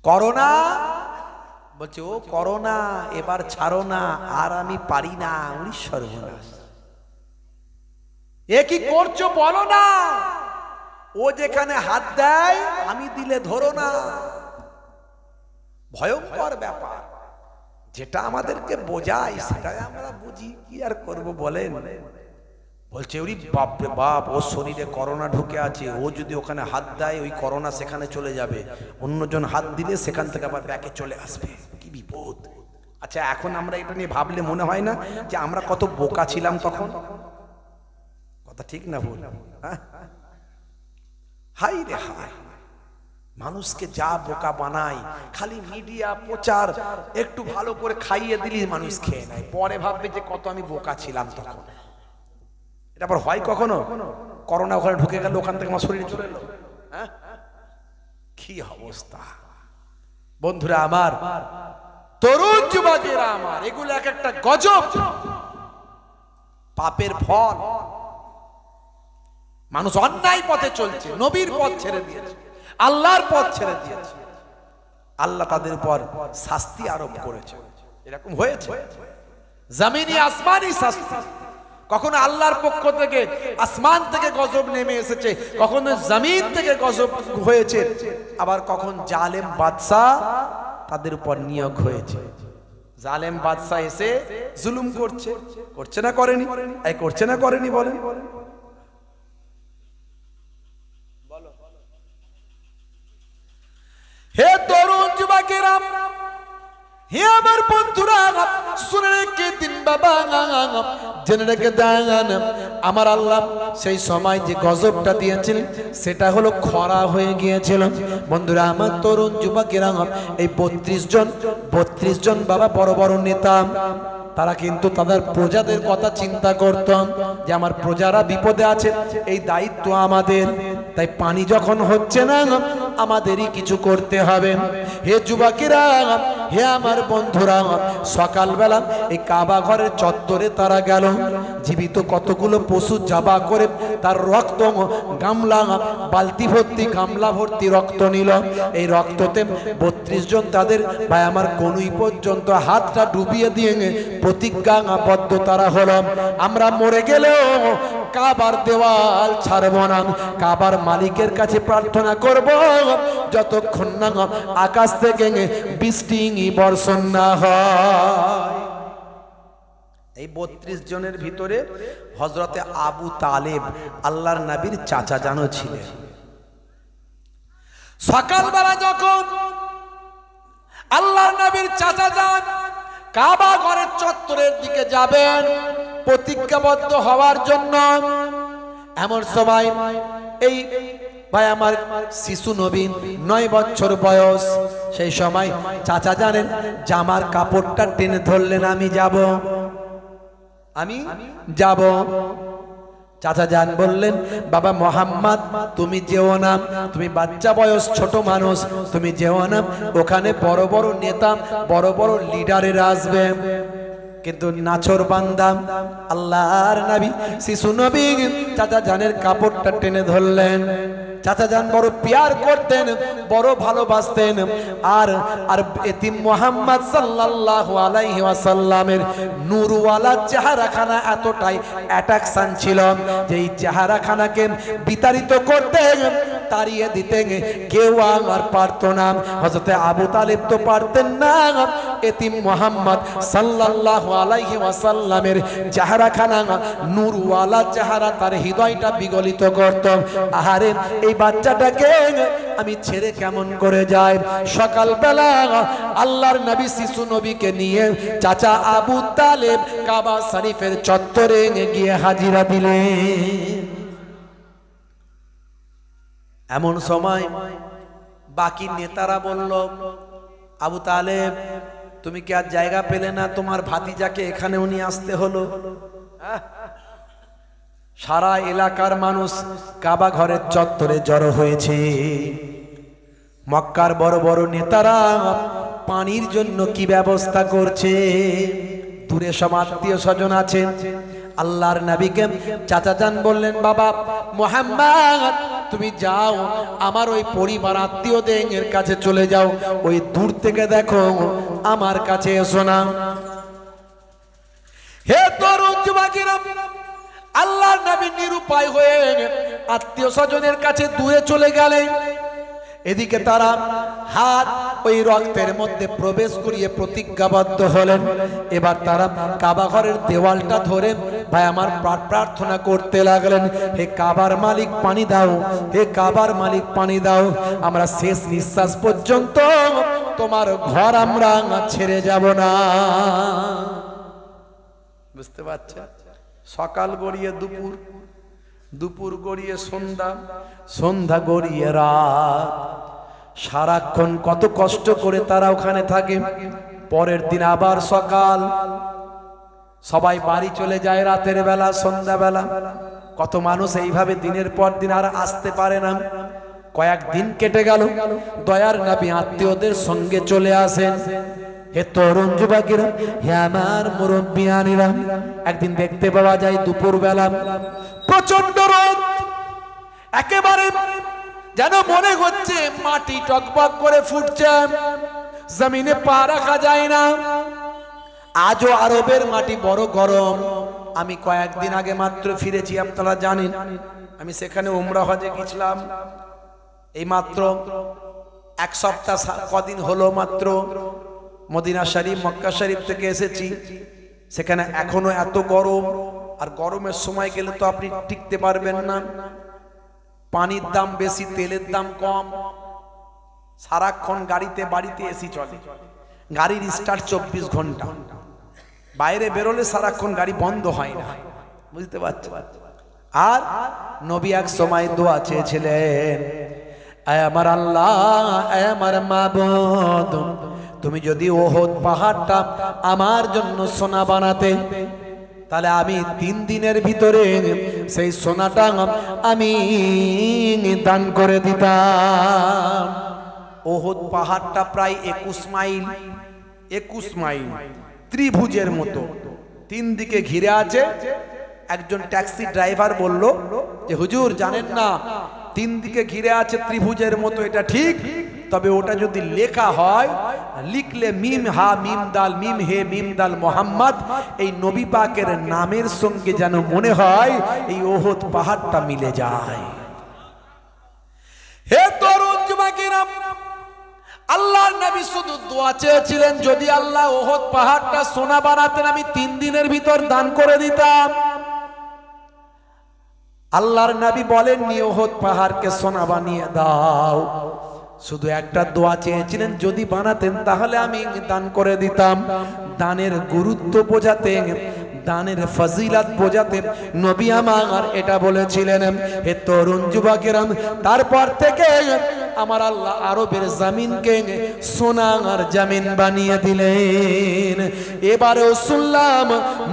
করোনা, বলছে ও করোনা এবার ছাড়ো না, আর আমি পারি না। সর্বনাশ, এ কি করছো বলো না। ও যেখানে হাত দেয় আমি দিলে ধরো না। ভয়ঙ্কর ব্যাপার। যেটা আমাদেরকে বোঝায় সেটাই আমরা বুঝি, কি আর করবো বলেন। বলছে ওরে বাপ রে বাপ, ও শরীরে করোনা ঢুকে আছে, ও যদি ওখানে হাত দেয় ওই করোনা সেখানে চলে যাবে, অন্যজন হাত দিলে সেখান থেকে আবার ব্যাকে চলে আসবে, কি বিপদ। আচ্ছা, এখন আমরা এটা নিয়ে ভাবলে মনে হয় না যে আমরা কত বোকা ছিলাম তখন? কথা ঠিক না ভুল? হাই রে হাই, মানুষকে যা বোকা বানায়, খালি মিডিয়া প্রচার, একটু ভালো করে খাইয়ে দিলি মানুষ খেয়ে নেয়, পরে ভাববে যে কত আমি বোকা ছিলাম তখন। এটা আবার হয় কখনো? করোনা ওখানে ঢুকে গেল, ওখান থেকে আমার শরীরে চলে এলো, কি অবস্থা। বন্ধুরা আমার, তরুণ যুবকেরা আমার, এগুলো এক একটা গজব, পাপের ফল। মানুষ অন্যায় পথে চলছে, নবীর পথ ছেড়ে দিয়েছে, আল্লাহর পথ ছেড়ে দিয়েছে, আল্লাহ তাদের উপর শাস্তি আরোপ করেছে। এরকম হয়েছে, জমিনি আসমানি শাস্তি। কখনো আল্লাহর পক্ষ থেকে আসমান থেকে গজব নেমে এসেছে, কখনো জমিন থেকে গজব হয়েছে, আবার কখন জালেম বাদশা তাদের উপর নিয়োগ হয়েছে। জালেম বাদশা এসে জুলুম করছে, করছে না করেনি? এই করছে না করেনি বলেন? হে তরুণ যুবকেরা, হে আমার বন্ধুরা, শুনে রেখে দিন বাবা, জেনে রেখে দেন, আমার আল্লাহ সেই সময় যে গজবটা দিয়েছিলেন সেটা হলো খরা হয়ে গিয়েছিল। বন্ধুরা আমার, তরুণ যুবকেরা, এই 32 জন বাবা বড় বড় নেতা, তারা কিন্তু তাদের প্রজাদের কথা চিন্তা করতাম যে আমার প্রজারা বিপদে আছে, এই দায়িত্ব আমাদের। তাই পানি যখন হচ্ছে না, আমাদেরই কিছু করতে হবে। হে যুবকেরা, হে আমার বন্ধুরা, সকালবেলা এই কাবা ঘরের চত্বরে তারা গেল, জীবিত কতগুলো পশু জবাই করে তার রক্ত গামলা, বালতি ভর্তি, গামলা ভর্তি রক্ত নিল। এই রক্ততে 32 জন তাদের ভাই আমার কনুই পর্যন্ত হাতটা ডুবিয়ে দিয়ে প্রতিজ্ঞাবদ্ধ তারা হলো, আমরা মরে গেলেও কাবার দেওয়াল ছাড়ব না, কাবার মালিকের কাছে প্রার্থনা করব যতক্ষণ না আকাশ থেকে বৃষ্টি বর্ষণ না হয়। এই 32 জনের ভিতরে হযরতে আবু তালেব, আল্লাহর নবীর চাচা জানো ছিলেন। সকালবেলা যখন আল্লাহর নবীর চাচা যান কাবা ঘরের চত্বরের দিকে যাবেন প্রতিজ্ঞাবদ্ধ হওয়ার জন্য, এমন সময় এই ভাই আমার শিশু নবী 9 বছর বয়স। সেই সময় চাচা জানেন জামার কাপড়টা টেনে ধরলেন, আমি যাব। চাচা জান বললেন, বাবা মোহাম্মদ তুমি যেও না, তুমি বাচ্চা বয়স, ছোট মানুষ, তুমি যেও না, ওখানে বড় বড় নেতা, বড় বড় লিডারেরা আসবে। কিন্তু নাছর বান্দা আল্লাহর নবী শিশু নবী চাচা জানের কাপড়টা টেনে ধরলেন। চাচা জান বড় প্যার করতেন, বড় ভালোবাসতেন। আর এতিম মুহাম্মদ সাল্লাল্লাহু আলাইহি ওয়াসাল্লামের নূরওয়ালা চেহারাখানা এতটাই অ্যাট্রাকশন ছিল যে এই চেহারাখানাকে বিতাড়িত করতেন, তাড়িয়ে দিতেন কেউ আর পারতো না। হযরতে আবু তালিব তো পারতেন না। এতিম মুহাম্মদ সাল্লাল্লাহু আলাইহি ওয়াসাল্লামের চেহারাখানা নূরওয়ালা চেহারা তার হৃদয়টা বিগলিত করত। আহারে এই বাচ্চাটাকে আমি ছেড়ে কেমন করে যাই। সকালবেলা আল্লাহর নবী শিশু নবীকে নিয়ে চাচা আবু তালেব কাবা শরীফের চত্বরে গিয়ে হাজিরা দিলেন। এমন সময় বাকি নেতারা বলল, আবু তালেব তুমি কি আর জায়গা পেলে না? তোমার ভাতিজাকে এখানেও নিয়ে আসতে হলো। সারা এলাকার মানুষ কাবা ঘরের চত্বরে জড়ো হয়েছে। মক্কার বড় বড় নেতারা পানির জন্য কি ব্যবস্থা করছে। দূরে সব আত্মীয় স্বজন আছেন। আল্লাহর নবীকে চাচা জান বললেন, বাবা মুহাম্মদ তুমি যাও, আমার ওই পরিবার আত্মীয়দের কাছে চলে যাও, ওই দূর থেকে দেখো, আমার কাছে এসো না। হে তরুণ যুবকেরা, আল্লাহর নবী নিরুপায় হয়ে আত্মীয় স্বজনের কাছে দূরে চলে গেলেন। এদিকে তারা হাত ওই রক্তের মধ্যে প্রবেশ করিয়ে প্রতিজ্ঞাবদ্ধ হলেন। এবার তারা কাবা ঘরের দেওয়ালটা ধরে ভাই আমার প্রার্থনা করতে লাগলেন, হে কাবার মালিক পানি দাও, হে কাবার মালিক পানি দাও, আমরা শেষ নিঃশ্বাস পর্যন্ত তোমার ঘর আমরা ছেড়ে যাব না। বুঝতে পারছেন? সকাল গড়িয়ে দুপুর, দুপুর গড়িয়ে সন্ধ্যা, সন্ধ্যা গড়িয়ে রাত, সারাক্ষণ কত কষ্ট করে তারা ওখানে থাকে। পরের দিন আবার সকাল, সবাই বাড়ি চলে যায় রাতের বেলা, সন্ধ্যা বেলা। কত মানুষ এইভাবে দিনের পর দিন আর আসতে পারে না। কয়েকদিন কেটে গেল, দয়ার নবী আত্মীয়দের সঙ্গে চলে আসেন। হে তরুণ যুবকেরা, হে আমার মুরব্বিয়ানেরা, একদিন দেখতে পাওয়া যায় দুপুর বেলা প্রচন্ড রোদ, একেবারে যেন মনে হচ্ছে মাটি টকবক করে ফুটছে, জমিনে পা রাখা যায় না। আজও আরবের মাটি বড় গরম। আমি কয়েকদিন আগে মাত্র ফিরেছি, আপনারা জানেন আমি সেখানে উমরা হজে গেছিলাম। এই মাত্র এক সপ্তাহ কদিন হলো মাত্র মদিনা শরীফ মক্কা শরীফ থেকে এসেছি। সেখানে এখনো এত গরম, আর গরমের সময় গেলে তো আপনি টিকতে পারবেন না। পানির দাম বেশি, তেলের দাম কম, সারাক্ষণ গাড়িতে বাড়িতে এসি চলে, গাড়ির স্টার্ট 24 ঘন্টা, বাইরে বেরোলে সারাক্ষণ গাড়ি বন্ধ হয় না। বুঝতে পারছো? আর নবী এক সময় দোয়া চেয়েছিলেন, আয় আমার আল্লাহ, আয় আমার মাবুদ, তুমি যদি ওহদ পাহাড়টা আমার জন্য সোনা বানাতে, তাহলে আমি 3 দিনের ভিতরে সেই সোনাটা আমি দান করে দিতাম। ওহদ পাহাড়টা প্রায় 21 মাইল, 21 মাইল ত্রিভুজের মতো 3 দিকে ঘিরে আছে। একজন ট্যাক্সি ড্রাইভার বলল যে হুজুর জানেন না 3 দিকে ঘিরে আছে ত্রিভুজের মতো, এটা ঠিক, তবে ওটা যদি লেখা হয়, লিখলে মিম হা মিম দাল মিম হে মিম দাল মোহাম্মদ, এই নবী পাকের নামের সঙ্গে যেন মনে হয় এই ওহদ পাহাড়টা মিলে যায়। হে তরুণ যুবকেরা, আল্লাহর নবী শুধু দোয়া চেয়েছিলেন, যদি আল্লাহ ওহদ পাহাড়টা সোনা বানাতেন আমি 3 দিনের ভিতর দান করে দিতাম। আল্লাহর নবী বলেননি ওহদ পাহাড়কে সোনা বানিয়ে দাও, শুধু একটা দোয়া চেয়েছিলেন, যদি বানাতেন তাহলে আমি দান করে দিতাম। দানের গুরুত্ব বোঝাতে দানের ফজিলত বোঝাতে নবী আমার এটা বলেছিলেন। হে তরুণ যুবকেরা, তারপর থেকে আমার আল্লাহ আরবের জমিনকে সোনার জমিন বানিয়ে দিলেন। এবারেও শুনলাম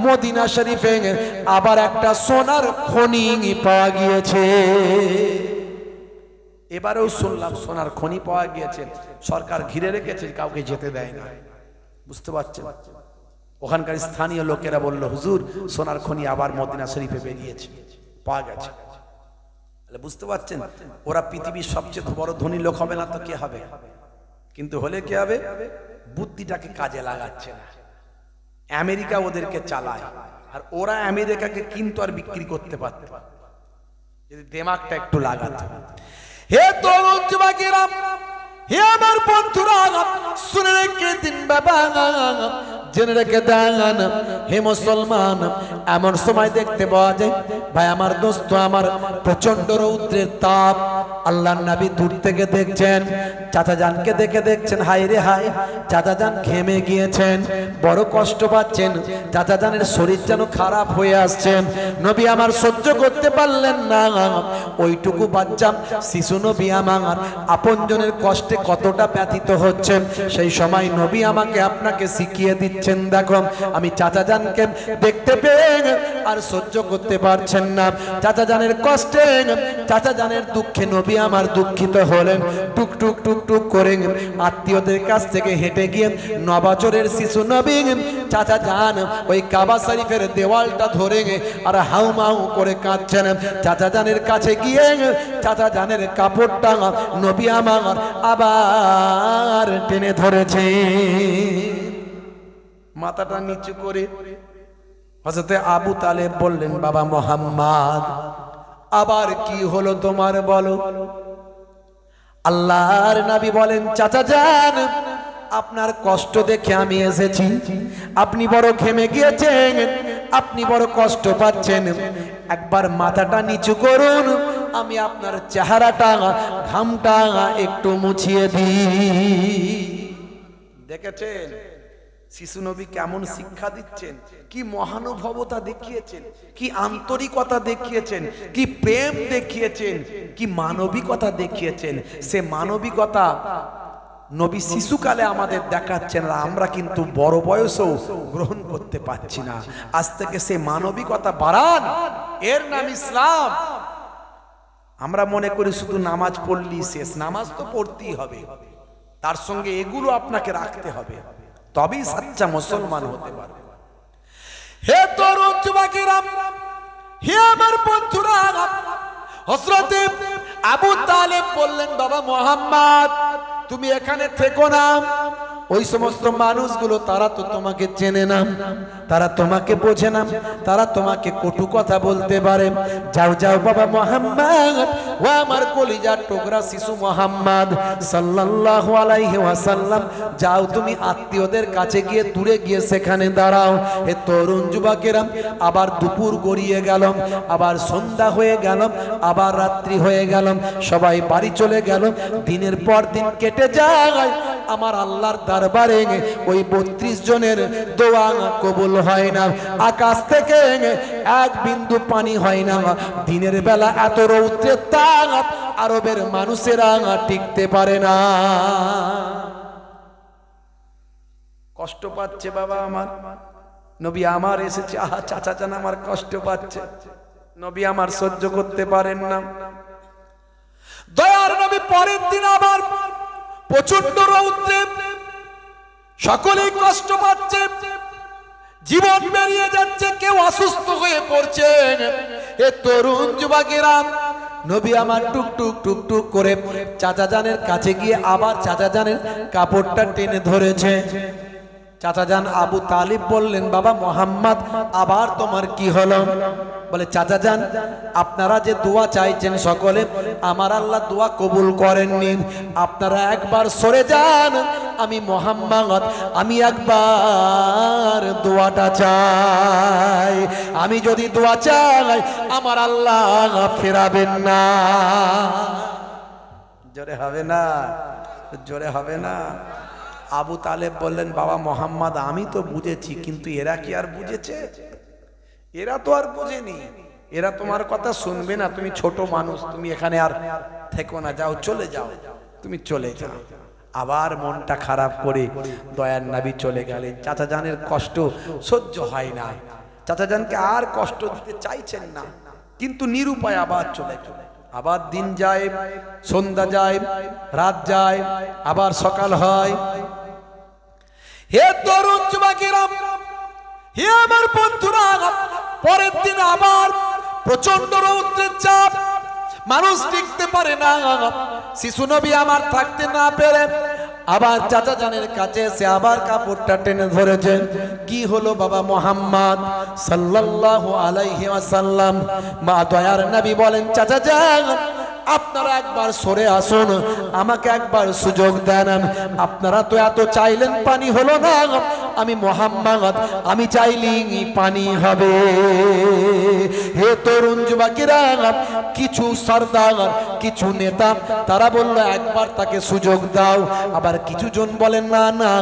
মদিনা শরীফে আবার একটা সোনার খনি পাওয়া গিয়েছে। এবারেও শুনলাম সোনার খনি পাওয়া গিয়েছে, সরকার ঘিরে রেখেছে, কাউকে যেতে দেয় না। বুঝতে পারছেন? ওখানকার স্থানীয় লোকেরা বলল, হুজুর সোনার খনি আবার মদিনা শরীফে বেরিয়েছে, পাওয়া গেছে। বুঝতে পারছেন? ওরা পৃথিবীর সবচেয়ে বড় ধনী লোক হবে না তো কে হবে? কিন্তু হলে কি হবে? বুদ্ধিটাকে কাজে লাগাচ্ছে না। আমেরিকা ওদেরকে চালায়, আর ওরা আমেরিকাকে কিন্তু আর বিক্রি করতে পারত যদি দিমাগটা একটু লাগাতো। হে তরুণ যুবকেরা, হে আমার বন্ধুরা, শুনে রেখে দিন বাবা, জেনে রেখে দেন। হে মুসলমান, এমন সময় দেখতে পাওয়া যায়, ভাই আমার দোস্ত আমার, প্রচন্ড রৌদ্রের তাপ। আল্লাহর নবী দূর থেকে দেখছেন, চাচা জানকে দেখে দেখছেন, হাই রে হাই, চাচা জান ঘেমে গিয়েছেন, বড় কষ্ট পাচ্ছেন, চাচা জানের শরীর যেন খারাপ হয়ে আসছেন। নবী আমার সহ্য করতে পারলেন না, ওইটুকু বাচ্চা শিশু নবী আমার আপনজনের কষ্টে কতটা ব্যথিত হচ্ছেন, সেই সময় নবী আমাকে আপনাকে শিখিয়ে দিচ্ছেন। দেখো, আমি চাচা জানকে দেখতে পেয়ে আর সহ্য করতে পারছেন না, চাচা জানের কষ্টে, চাচা জানের দুঃখে নবী আমার দুঃখিত হলেন। টুক টুক টুক টুক করে আত্মীয়দের কাছ থেকে হেঁটে গিয়ে 9 বছরের শিশু নবী চাচা জান ওই কাবা শরীফের দেওয়ালটা ধরে আর হাউমাউ করে কাঁদছেন। চাচা জানের কাছে গিয়ে চাচা জানের কাপড়টা নবী আমার আবার টেনে ধরেছে, মাথাটা নিচু করে। হযরত আবু তালেব বললেন, বাবা মুহাম্মদ, আবার কি হলো তোমার বলো? আল্লাহর নবী বলেন, চাচা জান, আপনার কষ্ট দেখে আমি এসেছি, আপনি বড় ঘেমে গিয়েছেন, আপনি বড় কষ্ট পাচ্ছেন, একবার মাথাটা নিচু করুন, আমি আপনার চেহারাটা ঘামটা একটু মুছিয়ে দিই। দেখেছেন শিশু নবী কেমন শিক্ষা দিচ্ছেন, কি মহানুভবতা দেখিয়েছেন, কি আন্তরিকতা দেখিয়েছেন, কি প্রেম দেখিয়েছেন, কি মানবিকতা দেখিয়েছেন। সে মানবিকতা নবী শিশুকালে আমাদের দেখাচ্ছেন, আর আমরা কিন্তু বড় বয়সেও গ্রহণ করতে পারছি না। আজ থেকে সে মানবিকতা বাড়ান, এর নাম ইসলাম। আমরা মনে করি শুধু নামাজ পড়লেই শেষ, নামাজ তো পড়তেই হবে, তার সঙ্গে এগুলো আপনাকে রাখতে হবে, তবেই সচ্চা মুসলমান হতে পারবে। হে তরুণ যুবকেরা, হে আমার বন্ধুরা, হযরত আবু তালেব বললেন, বাবা মুহাম্মদ, তুমি এখানে থেকো না। ওই সমস্ত মানুষগুলো তারা তো তোমাকে চেনে না, তারা তোমাকে বোঝে না, তারা তোমাকে কটু কথা বলতে পারে। যাও যাও বাবা মুহাম্মদ, ও আমার কলিজার টুকরা শিশু মুহাম্মদ সাল্লাল্লাহু আলাইহি ওয়াসাল্লাম, যাও তুমি আত্মীয়দের কাছে গিয়ে দূরে গিয়ে সেখানে দাঁড়াও। হে তরুণ যুবকেরা, আবার দুপুর গড়িয়ে গেল, আবার সন্ধ্যা হয়ে গেল, আবার রাত্রি হয়ে গেল, সবাই বাড়ি চলে গেল। দিনের পর দিন কেটে যায়, আমার আল্লাহর দরবারে ওই 32 জনের দোয়া কবুল হয় না, আকাশ থেকে এক বিন্দু পানি হয় না। দিনের বেলা এত রৌদ্রের তাপ আরবের মানুষেরা টিকতে পারে না। কষ্ট পাচ্ছে বাবা আমার, নবী আমার এসেছে, আহা চাচা জান আমার কষ্ট পাচ্ছে, নবী আমার সহ্য করতে পারেন না। দয়ার নবী পরের দিন আবার প্রচন্ড রৌদ্রে, সকলেই কষ্ট পাচ্ছে, জীবন বেরিয়ে যাচ্ছে, কেউ অসুস্থ হয়ে পড়ছে। এ তরুণ যুবকেরা, নবী আমার টুক টুক টুক টুক করে চাচা জানের কাছে গিয়ে আবার চাচা জানের কাপড়টা টেনে ধরেছে। চাচা জান আবু তালিব বললেন, বাবা মুহাম্মদ, আবার তোমার কি হলো? বলে, চাচা জান, আপনারা যে দোয়া চাইছেন সকলে, আমার আল্লাহ দোয়া কবুল করেননি। আপনারা একবার সরে যান, আমি মুহাম্মদ, আমি একবার দোয়াটা চাই। আমি যদি দোয়া চাই, আমার আল্লাহ ফেরাবেন না। জোরে হবে না, জোরে হবে না। আবু তালেব বললেন, বাবা মুহাম্মদ, আমি তো বুঝেছি, কিন্তু এরা কি আর বুঝেছে? এরা তো আর বোঝেনি, এরা তোমার কথা শুনবে না। তুমি ছোট মানুষ, তুমি এখানে আর থেকো না, যাও, চলে যাও, তুমি চলে যাও। আবার মনটা খারাপ করে দয়ার নবী চলে গেলেন। চাচা জানের কষ্ট সহ্য হয় না, চাচা জানকে আর কষ্ট দিতে চাইছেন না, কিন্তু নিরুপায় আবার চলে গেলেন। আবার দিন যায়, সন্ধ্যা যায়, রাত যায়, আবার সকাল হয়। হে তরুণ যুবকেরা, হে আমার বন্ধুরা, পরের দিন আবার প্রচন্ড রৌদ্রের চাপ, মানুষ টিকতে পারে না। শিশু নবী আমার থাকতে না পেরে আবার চাচা জানের কাছে এসে আবার কাপড়টা টেনে ধরেছেন। কি হলো বাবা মুহাম্মদ সাল্লাল্লাহু আলাইহি ওয়াসাল্লাম? মা দয়ার নবী বলেন, চাচা জান, আপনারা একবার সরে আসুন, আমাকে একবার সুযোগ দেন। আপনারা তো এত চাইলেন, পানি হলো না। আমি মুহাম্মদ, আমি চাইলি পানি হবে। হে তরুণ যুবকেরা, কিছু সরদার, কিছু নেতা, তারা বলল একবার তাকে সুযোগ দাও। আবার কিছু জন বলেন না না,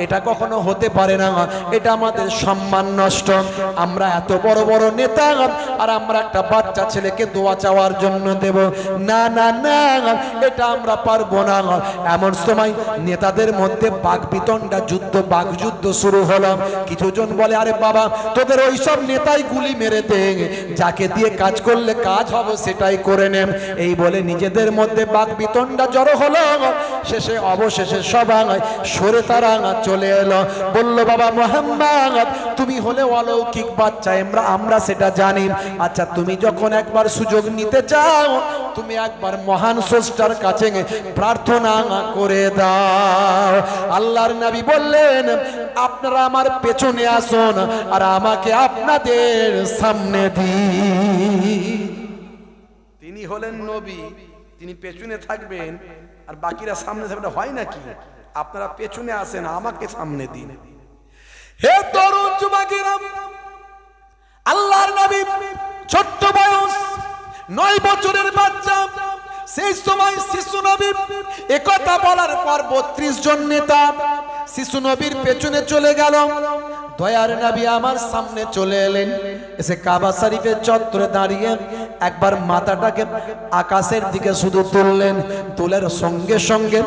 এটা কখনো হতে পারে না, এটা আমাদের সম্মান নষ্ট। আমরা এত বড় বড় নেতা, আর আমরা একটা বাচ্চা ছেলেকে দোয়া চাওয়ার জন্য দেব? না না না, এটা আমরা পারবো না। এমন সময় নেতাদের মধ্যে বাকবিতণ্ডা, যুদ্ধ, বাকযুদ্ধ শুরু হলো। কিছু জন বলে, আরে বাবা, তোদের ওই সব নেতাই গুলি মেরে দে, যাকে দিয়ে কাজ করলে কাজ হবে সেটাই করে নেন। এই বলে নিজেদের মধ্যে বাকবিতণ্ডা জড়ো হলো। শেষে অবশেষে সবাই সরে তারা চলে এলো। বলল, বাবা মুহাম্মদ, তুমি হলে অলৌকিক বাচ্চা, আমরা সেটা জানি। আচ্ছা, তুমি যখন একবার সুযোগ নিতে চাও, তুমি একবার মহান স্রষ্টার কাছে প্রার্থনা করে দাও। আল্লাহর নবী বললেন, আপনারা আমার পেছনে আসুন, আর আমাকে আপনাদের সামনে দিন। তিনি হলেন নবী, তিনি পেছনে থাকবেন আর বাকিরা সামনে থাকবে, হয় নাকি? আপনারা পেছনে আসেন, আমাকে সামনে দিন। হে তরুণ যুবকেরা, আল্লাহর নবী ছোট্ট বয়স, 9 বছরের বাচ্চা। সেই সময় শিশু নবী একথা বলার পর 32 জন নেতা শিশু নবীর পেছনে চলে গেল। দয়ার নবী আমার সামনে চলে এলেন, এসে কাবা শরীফের চত্বরে দাঁড়িয়ে একবার মাথাটাকে আকাশের দিকে শুধু তুললেন। তোলার সঙ্গে সঙ্গে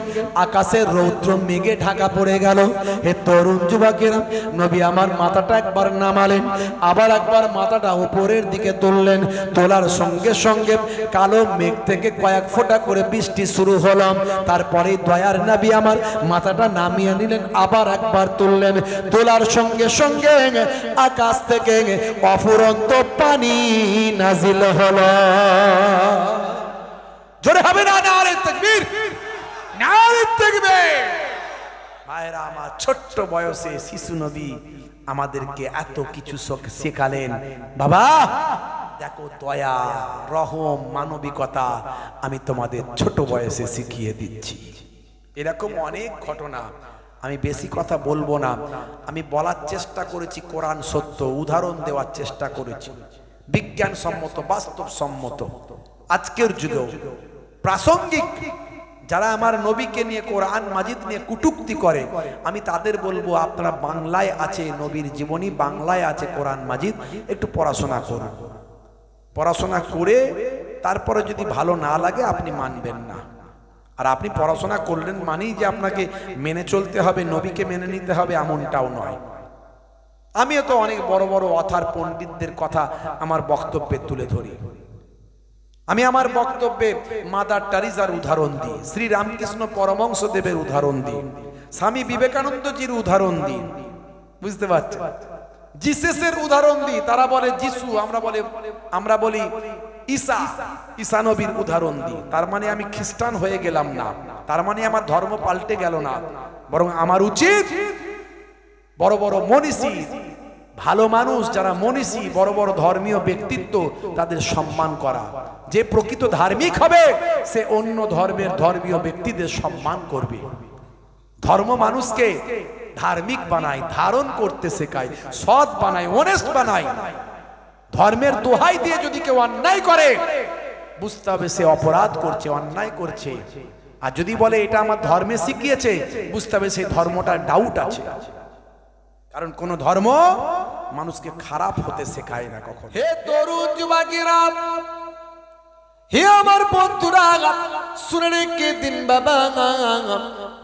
আকাশের রৌদ্র মেঘে ঢাকা পড়ে গেল। হে তরুণ যুবকেরা, নবী আমার মাথাটা একবার নামালেন, আবার একবার মাথাটা উপরের দিকে তুললেন। তোলার সঙ্গে সঙ্গে কালো মেঘ থেকে কয়েক ফোঁটা করে বৃষ্টি শুরু হলো। তারপরে দয়ার নবী আমার মাথাটা নামিয়ে নিলেন, আবার একবার তুললেন। তোলার সঙ্গে সঙ্গে আকাশ থেকে অফুরন্ত পানি নাজিল হলো। জোরে হবে না নারে তাকবীর, নারে তাকবীর। ভাইরা আমার, ছোট্ট বয়সে শিশু নবী আমাদেরকে এত কিছু শেখালেন। বাবা দেখো, দয়া, রহম, মানবিকতা আমি তোমাদের ছোট বয়সে শিখিয়ে দিচ্ছি। এরকম অনেক ঘটনা, আমি বেশি কথা বলবো না। আমি বলার চেষ্টা করেছি কোরআন সত্য, উদাহরণ দেওয়ার চেষ্টা করেছি বিজ্ঞান সম্মত, বাস্তব সম্মত। আজকের যুগেও প্রাসঙ্গিক যারা আমার নবীকে নিয়ে, কোরআন মাজিদ নিয়ে কুটুক্তি করে, আমি তাদের বলবো, আপনারা বাংলায় আছে নবীর জীবনী, বাংলায় আছে কোরআন মাজিদ, একটু পড়াশোনা করুন। পড়াশোনা করে তারপরে যদি ভালো না লাগে আপনি মানবেন না। আর আপনি পড়াশোনা করলেন মানেই যে আপনাকে মেনে চলতে হবে, নবীকে মেনে নিতে হবে, এমনটাও নয়। আমিও তো অনেক বড় বড় অথার পণ্ডিতদের কথা আমার বক্তব্যে তুলে ধরি। আমি আমার বক্তব্যে মাদার টেরেসার উদাহরণ দিই, শ্রী রামকৃষ্ণ পরমহংস দেবের উদাহরণ দিই, স্বামী বিবেকানন্দজির উদাহরণ দিই, বুঝতে পারছেন? জিসাসের উদাহরণ দিই। তারা বলে যিশু, আমরা বলি ঈসা নবীর উদাহরণ দিই। তার মানে আমি খ্রিস্টান হয়ে গেলাম না, তার মানে আমার ধর্ম পাল্টে গেল না, বরং আমার উচিত বড় বড় মনীষী, ভালো মানুষ যারা মনীষী, বড় বড় ধর্মীয় ব্যক্তিত্ব, তাদের সম্মান করা। যে প্রকৃত ধার্মিক হবে সে অন্য ধর্মের ধর্মীয় ব্যক্তিদের সম্মান করবে। ধর্ম মানুষকে ধার্মিক বানায়, ধারণ করতে শেখায়, সৎ বানায়, অনেস্ট বানায়। ধর্মের দোহাই দিয়ে যদি কেউ অন্যায় করে, বুঝতে হবে সে অপরাধ করছে, অন্যায় করছে। আর যদি বলে এটা আমার ধর্মে শিখিয়েছে, বুঝতে হবে সেই ধর্মটার ডাউট আছে। কারণ কোন ধর্ম মানুষকে খারাপ হতে শেখায় না কখনো। হে তরুণ যুবকেরা, হে আমার বন্ধুরা, শুনে রেখে দিন বাবা,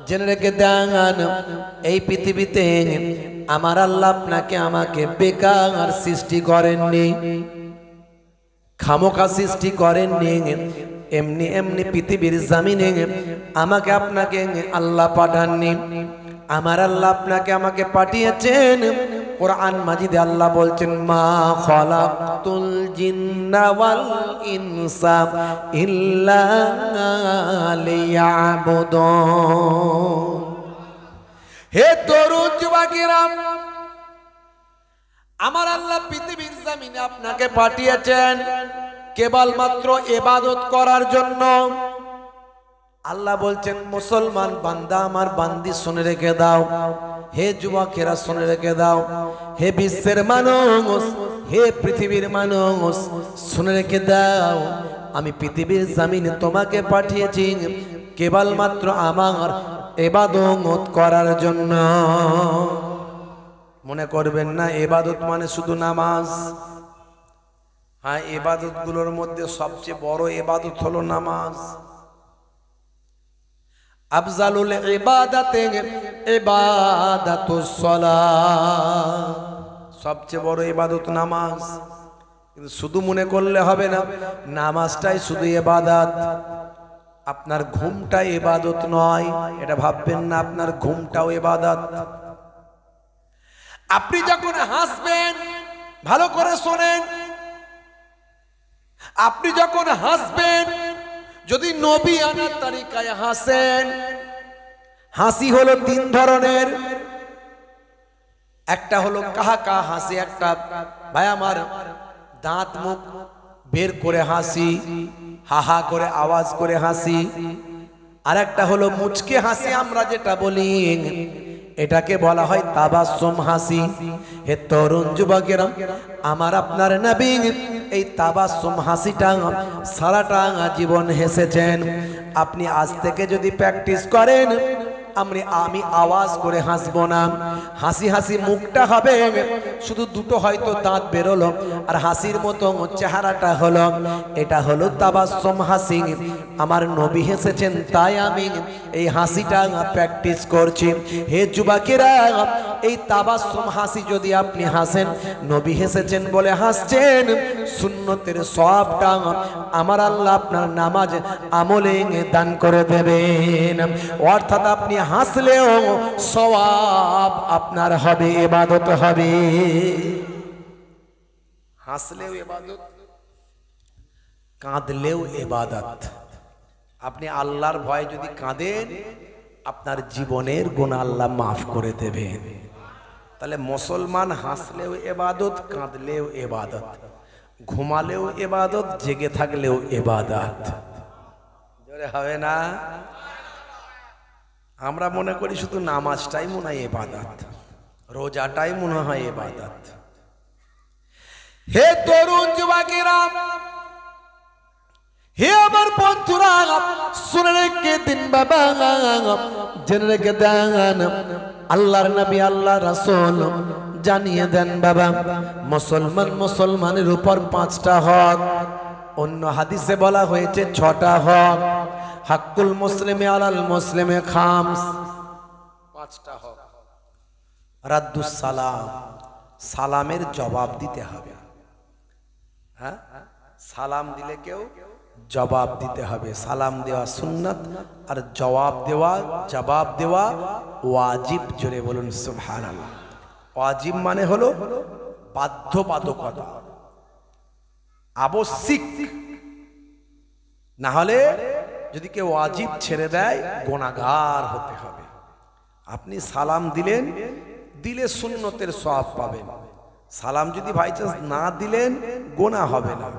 জেনে রেখে দেন, এই পৃথিবীতে আমার আল্লাহ আপনাকে আমাকে বেকার সৃষ্টি করেননি, খামোখা সৃষ্টি করেননি। এমনি এমনি পৃথিবীর জামিনে আমাকে আপনাকে আল্লাহ পাঠাননি। আমার আল্লাহ আপনাকে আমাকে পাঠিয়েছেন। কোরআন মাজিদে আল্লাহ বলছেন, মা খালাকতুল জিন্না ওয়াল ইনসা ইল্লা লিয়াবুদুন। হে তরুণ যুবকেরা, আমার আল্লাহ পৃথিবীর জমিনে আপনাকে পাঠিয়েছেন কেবলমাত্র ইবাদত করার জন্য। আল্লাহ বলছেন, মুসলমান বান্দা আমার বান্দি শুনে রেখে দাও, হে যুবকেরা শুনে রেখে দাও, হে বিশ্বের মানুষ, হে পৃথিবীর মানুষ শুনে রেখে দাও, আমি পৃথিবীর জমিনে তোমাকে পাঠিয়েছি কেবলমাত্র আমার ইবাদত করার জন্য। মনে করবেন না ইবাদত মানে শুধু নামাজ। হ্যাঁ, ইবাদত গুলোর মধ্যে সবচেয়ে বড় ইবাদত হলো নামাজ। আফজালুল ইবাদাতে ইবাদাতুস সালাহ, সবচেয়ে বড় ইবাদত নামাজ। কিন্তু শুধু মনে করলে হবে না নামাজটাই শুধু ইবাদত। আপনার ঘুমটাই ইবাদত নয়, এটা ভাববেন না আপনার ঘুমটাও ইবাদত। আপনি যখন হাসবেন, ভালো করে শোনেন, আপনি যখন হাসবেন, যদি নবী আনার তরিকায় হাসেন, হাসি হলো তিন ধরনের। একটা হলো কাহা হাসি, একটা ভাই আমার দাঁত মুখ বের করে হাসি, হাহা করে আওয়াজ করে হাসি। আর একটা হলো মুচকে হাসি, আমরা যেটা বলি এটাকে বলা হয় তাবাসসুম হাসি। হে তরুণ যুবকেরা, আমার আপনার নবী এই তাবাসসুম হাসিটা সারাটা জীবন হেসেছেন। আপনি আজ থেকে যদি প্র্যাকটিস করেন, আমি আওয়াজ করে হাসবো না, হাসি হাসি মুখটা হবে, শুধু দুটো হয়তো দাঁত বেরোলো আর হাসির মতো চেহারাটা হলো, এটা হলো তাবাসসুম হাসি। আমার নবী হেসেছেন তাই আমি এই হাসিটা প্র্যাকটিস করছি। হে যুবকেরা, এই তাবাসসুম হাসি যদি আপনি হাসেন, নবী হেসেছেন বলে হাসছেন, সুন্নতের সওয়াবটা আমার আল্লাহ আপনার নামাজ আমলে দান করে দেবেন। অর্থাৎ আপনি হাসলেও সওয়াব আপনার হবে, ইবাদত হবে। হাসলেও ইবাদত, কাঁদলেও ইবাদত। আপনি আল্লাহর ভয়ে যদি কাঁদেন, আপনার জীবনের গুনাহ আল্লাহ মাফ করে দেবেন। তাহলে মুসলমান হাসলেও ইবাদত, কাঁদলেও ইবাদত, ঘুমালেও ইবাদত, জেগে থাকলেও ইবাদত। জোরে হবে না? আমরা মনে করি শুধু নামাজটাই মনে হয় ইবাদত, রোজাটাই মনে হয় ইবাদত। হে তরুণ যুবকেরা, হে আমার বন্ধুরা, শুনে রেখে দিন বাবা, জেনে রেখে দেন, আল্লাহর নবী আল্লাহ রাসূল জানিয়ে দেন বাবা, মুসলমানের উপর 5টা হক, অন্য হাদিসে বলা হয়েছে 6টা হক। হাক্কুল মুসলিমে আলাল মুসলিমে খামস, 5টা হক। রাদ্দুস সালাম, সালামের জবাব দিতে হবে। হ্যাঁ, সালাম দিলে কেউ জবাব দিতে হবে। সালাম দেওয়া সুন্নাত, আর জবাব দেওয়া ওয়াজিব। জোরে বলুন সুবহানাল্লাহ। ওয়াজিব মানে হলো বাধ্যবাধকতা, আবশ্যিক। না হলে যদি কেউ ওয়াজিব ছেড়ে দেয়, গুনাহগার হতে হবে। আপনি সালাম দিলে সুন্নতের সওয়াব পাবেন। সালাম যদি বাইচান্স না দিলেন, গুনাহ হবে না।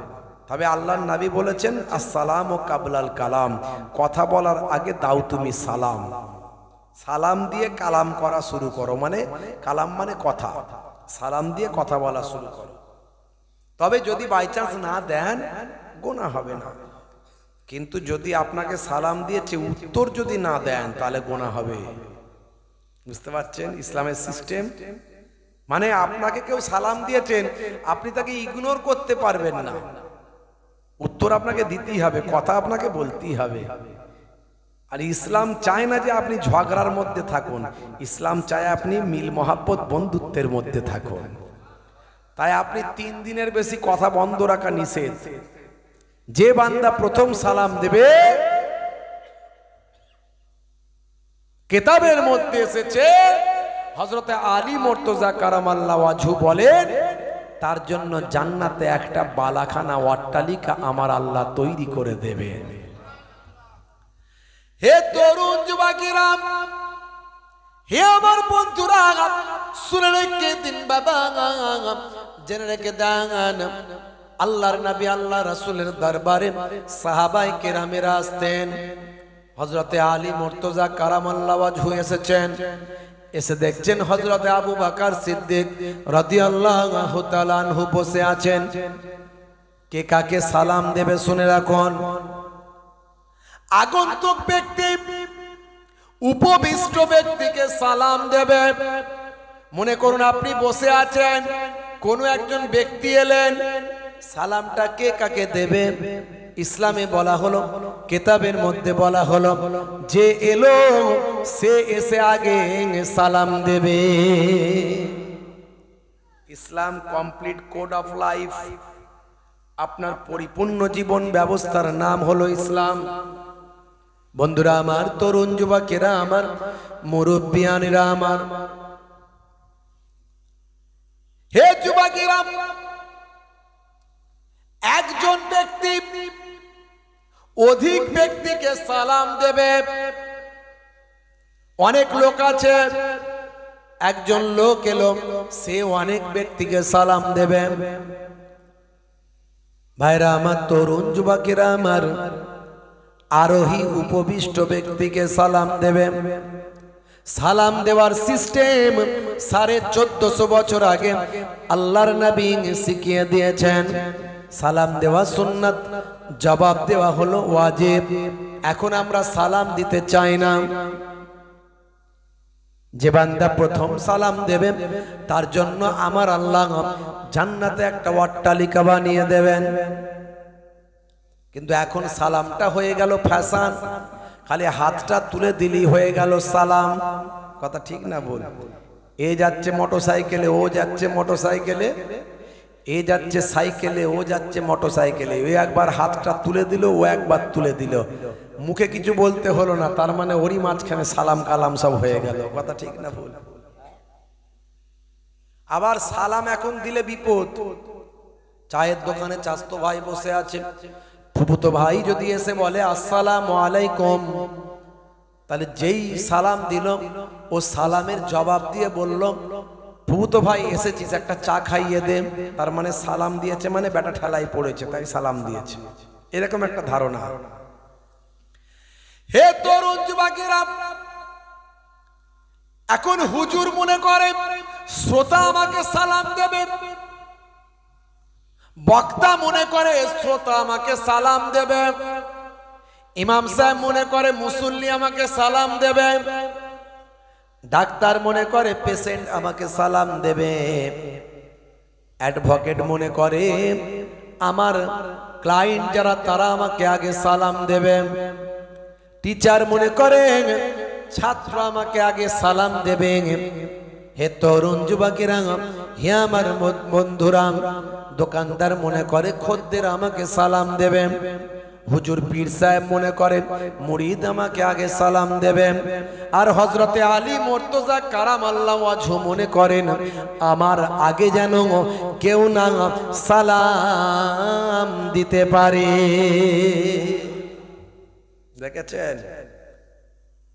তবে আল্লাহর নবী বলেছেন, আসসালামু কাবলাল কালাম, কথা বলার আগে দাও তুমি সালাম। সালাম দিয়ে কালাম করা শুরু করো, মানে কালাম মানে কথা, সালাম দিয়ে কথা বলা শুরু করো। তবে যদি বাইচান্স না দেন, গুনাহ হবে না। কিন্তু যদি আপনাকে সালাম দিয়েছে, উত্তর যদি না দেন, তাহলে গুনাহ হবে। বুঝতে পারছেন ইসলামের সিস্টেম? মানে আপনাকে কেউ সালাম দিয়েছেন, আপনি তাকে ইগনোর করতে পারবেন না, উত্তর আপনাকে দিতেই হবে, কথা আপনাকে বলতেই হবে। আর ইসলাম চায় না যে আপনি ঝগড়ার মধ্যে থাকুন, ইসলাম চায় আপনি মিল মহাব্বত বন্ধুত্বের মধ্যে থাকুন। তাই আপনি 3 দিনের বেশি কথা বন্ধ রাখা নিষেধ। যে বান্দা প্রথম সালাম দেবে, কিতাবের মধ্যে এসেছে হযরতে আলী মুর্তজা কারামাল্লাহু ওয়াজহু বলেন, তার জন্য জান্নাতে একটা বালাখানা অট্টালিকা আমার আল্লাহ তৈরি করে দেবেন। হে তরুণ যুবকেরা, হে আমার বন্ধুরা, শুনে রেখে দিন বাবা, জেনে রেখে দেন, আল্লাহর নবী আল্লাহ রাসূলের দরবারে সাহাবায়ে কেরামেরা আসতেন। হযরতে আলী মুর্তজা কারামাল্লাহু ওয়াজহু এসেছেন, এসে দেখছেন হযরতে আবু বকর সিদ্দিক রাদিয়াল্লাহু তাআলা আনহু বসে আছেন। কে কাকে সালাম দেবে শুনে রাখুন। আগন্তুক ব্যক্তি উপবিষ্ট ব্যক্তিকে সালাম দেবে। মনে করুন আপনি বসে আছেন, কোন একজন ব্যক্তি এলেন, সালামটা কে কাকে দেবে? ইসলামে বলা হলো, কিতাবের মধ্যে বলা হলো, যে এলো সে এসে আগে সালাম দেবে। ইসলাম কমপ্লিট কোড অফ লাইফ, আপনার পরিপূর্ণ জীবন ব্যবস্থার নাম হলো ইসলাম। বন্ধুরা আমার, তরুণ যুবকেরা আমার, মুরব্বিয়ানেরা আমার, হে যুবকেরা, একজন ব্যক্তি অধিক ব্যক্তিকে সালাম দেবে। অনেক লোক আছে, একজন লোক এলো, সে অনেক ব্যক্তিকে সালাম দেবে। ভাইরা আমার, তরুণ যুবকেরা আমার, আরোহী উপবিষ্ট ব্যক্তিকে সালাম দেবে। সালাম দেওয়ার সিস্টেম 1450 বছর আগে আল্লাহর নবী শিখিয়ে দিয়েছেন। সালাম দেওয়া সুন্নাত, জবাব দেওয়া হলো ওয়াজিব। এখন আমরা সালাম দিতে চাই না। যে বান্দা প্রথম সালাম দেবে তার জন্য আমার আল্লাহ জান্নাতে একটা অট্টালিকা বানিয়ে দেবেন। কিন্তু এখন সালামটা হয়ে গেল ফ্যাশন, খালি হাতটা তুলে দিলেই হয়ে গেল সালাম। কথা ঠিক না বল? এ যাচ্ছে মোটরসাইকেলে, ও যাচ্ছে মোটরসাইকেলে, এ যাচ্ছে সাইকেলে, ও যাচ্ছে মোটরসাইকেলে, ও একবার হাতটা তুলে দিল, ও একবার তুলে দিল, মুখে কিছু বলতে হলো না, তার মানে ওরই মাঝখানে সালাম কালাম সব হয়ে গেল। কথা ঠিক না বল? আবার সালাম এখন দিলে বিপদ। চায়ের দোকানে চাস্তো ভাই বসে আছে, ফুফুতো ভাই যদি এসে বলে আসসালামু আলাইকুম, তাহলে যেই সালাম দিল ও সালামের জবাব দিয়ে বলল, ফুফুতো ভাই এসেছিস, একটা চা খাইয়ে দে, তার মানে সালাম দিয়েছে, মানে বেটা ঠেলাই পড়েছে তাই সালাম দিয়েছে, এরকম একটা ধারণা। হে তরুণ যুবকেরা, এখন হুজুর মনে করে শ্রোতা আমাকে সালাম দেবে, বক্তা মনে করে শ্রোতা আমাকে সালাম দেবে, ইমাম সাহেব মনে করে মুসল্লি আমাকে সালাম দেবে, ডাক্তার মনে করে পেশেন্ট আমাকে সালাম দেবে, অ্যাডভোকেট মনে করে আমার ক্লায়েন্ট যারা তারা আমাকে আগে সালাম দেবে, টিচার মনে করে ছাত্র আমাকে আগে সালাম দেবে। হে তরুণ যুবকেরা, হে আমার বন্ধুরা, দোকানদার মনে করে খদ্দের আমাকে সালাম দেবে, হুজুর পীর সাহেব মনে করেন মুরিদ আমাকে আগে সালাম দেবে, আর হযরতে আলী মুর্তজা কারামাল্লাহু ওয়াজহু মনে করেন আমার আগে যেন কেউ না সালাম দিতে পারে। দেখেছেন,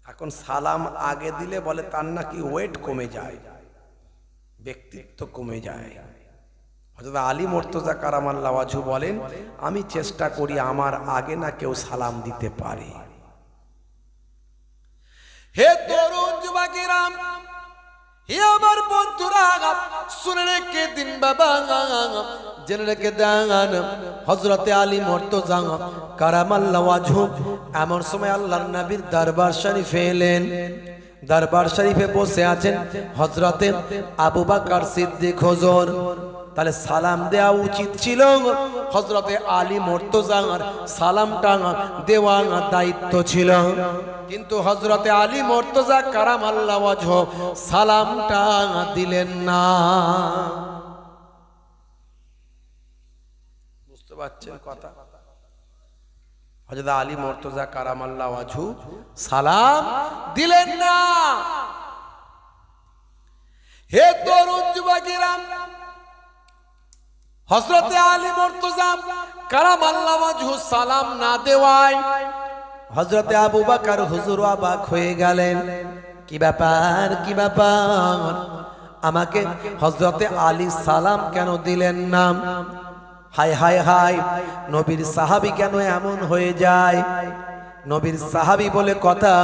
এখন সালাম আগে দিলে বলে তার নাকি ওয়েট কমে যায়, ব্যক্তিত্ব কমে যায়। হযরত আলী মুর্তজা কারামাল্লাহু ওয়াজহু বলেন, আমি চেষ্টা করি আমার আগে না কেউ সালাম দিতে পারে। হে তরুণ যুবকেরা, হে আমার বন্ধুরা, শুনে রেখে দিন বাবা, জেনে রেখে দেন, হযরতে আলী মুর্তজা কারামাল্লাহু ওয়াজহু এমন সময় আল্লাহর নবীর দরবার শরীফে এলেন। দরবার শরীফে বসে আছেন হযরতে আবু বকর সিদ্দিক হুজুর। তাহলে সালাম দেওয়া উচিত ছিল হযরতে আলী মুর্তজার, সালামটা দেওয়া দায়িত্ব ছিল, কিন্তু হযরতে আলী মুর্তজা কারামাল্লাহু ওয়াজহু সালামটা দিলেন না। বুঝতে পারছেন কথা? হযরত আলী মুর্তজা কারামাল্লাহু ওয়াজহু সালাম দিলেন না। হে তরুণ যুবকেরা, হযরতে আলী মুর্তজা কারামাল্লাহু ওয়াজহু সালাম না দেওয়ায় হযরতে আবু বকর হুজুর অবাক হয়ে গেলেন। কি ব্যাপার, কি ব্যাপার, আমাকে হযরতে আলী সালাম কেন দিলেন না? হায় হায় হায়, নবীর সাহাবী কেন এমন হয়ে যায়? নবীর সাহাবী বলে কথা,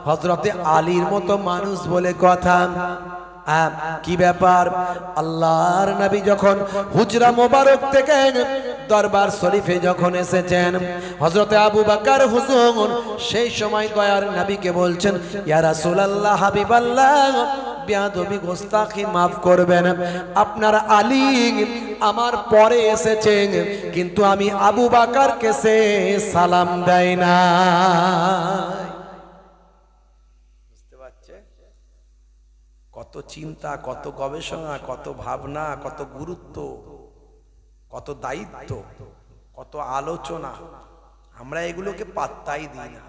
হযরতে আলীর মতো মানুষ বলে কথা। কি ব্যাপার? আল্লাহর নবী যখন হুজরা মোবারক থেকে দরবার শরীফে যখন এসেছেন, হযরতে আবু বকর হুজুর সেই সময় দয়ার নবীকে বলছেন, ইয়া রাসূলুল্লাহ, হাবিবাল্লাহ, বেয়াদবি গোস্তাখি মাফ করবেন, আপনার আলী আমার পরে এসেছেন, কিন্তু আমি আবু বকরকে সে সালাম দেয় না। বুঝতে পারছে? কত চিন্তা, কত গবেষণা, কত ভাবনা, কত গুরুত্ব, কত দায়িত্ব, কত আলোচনা। আমরা এগুলোকে পাত্তাই দিই না,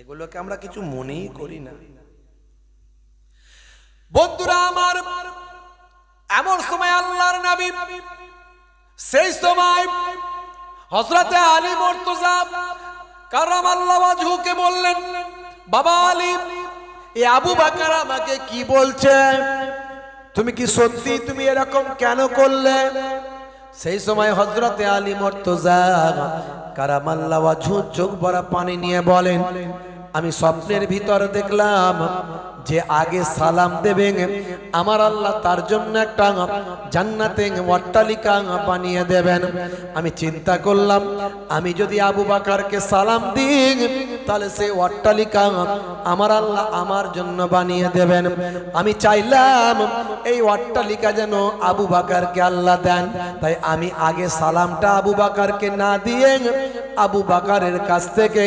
এগুলোকে আমরা কিছু মনেই করি না। বন্ধুরা আমার, এমন সময় আল্লাহর নবী সেই সময় হযরতে আলী মুর্তজা কারামাল্লাহু ওয়াজহুকে বললেন, বাবা আলী, এই আবু বকর আমাকে কি বলছে? তুমি কি সত্যি তুমি এরকম কেন করলে? সেই সময় হযরতে আলী মুর্তজা কারামাল্লাহু ওয়াজহু চোখ ভরা পানি নিয়ে বলেন, আমি স্বপ্নের ভিতর দেখলাম যে আগে সালাম দেবেন আমার আল্লাহ তার জন্য একটা জান্নাতে অট্টালিকা বানিয়ে দেবেন। আমি চিন্তা করলাম, আমি যদি আবু বকরকে সালাম দিই তাহলে সেই অট্টালিকা আমার আল্লাহ আমার জন্য বানিয়ে দেবেন। আমি চাইলাম এই অট্টালিকা যেন আবু বকরকে আল্লাহ দেন, তাই আমি আগে সালামটা আবু বকরকে না দিয়ে আবু বকরের কাছ থেকে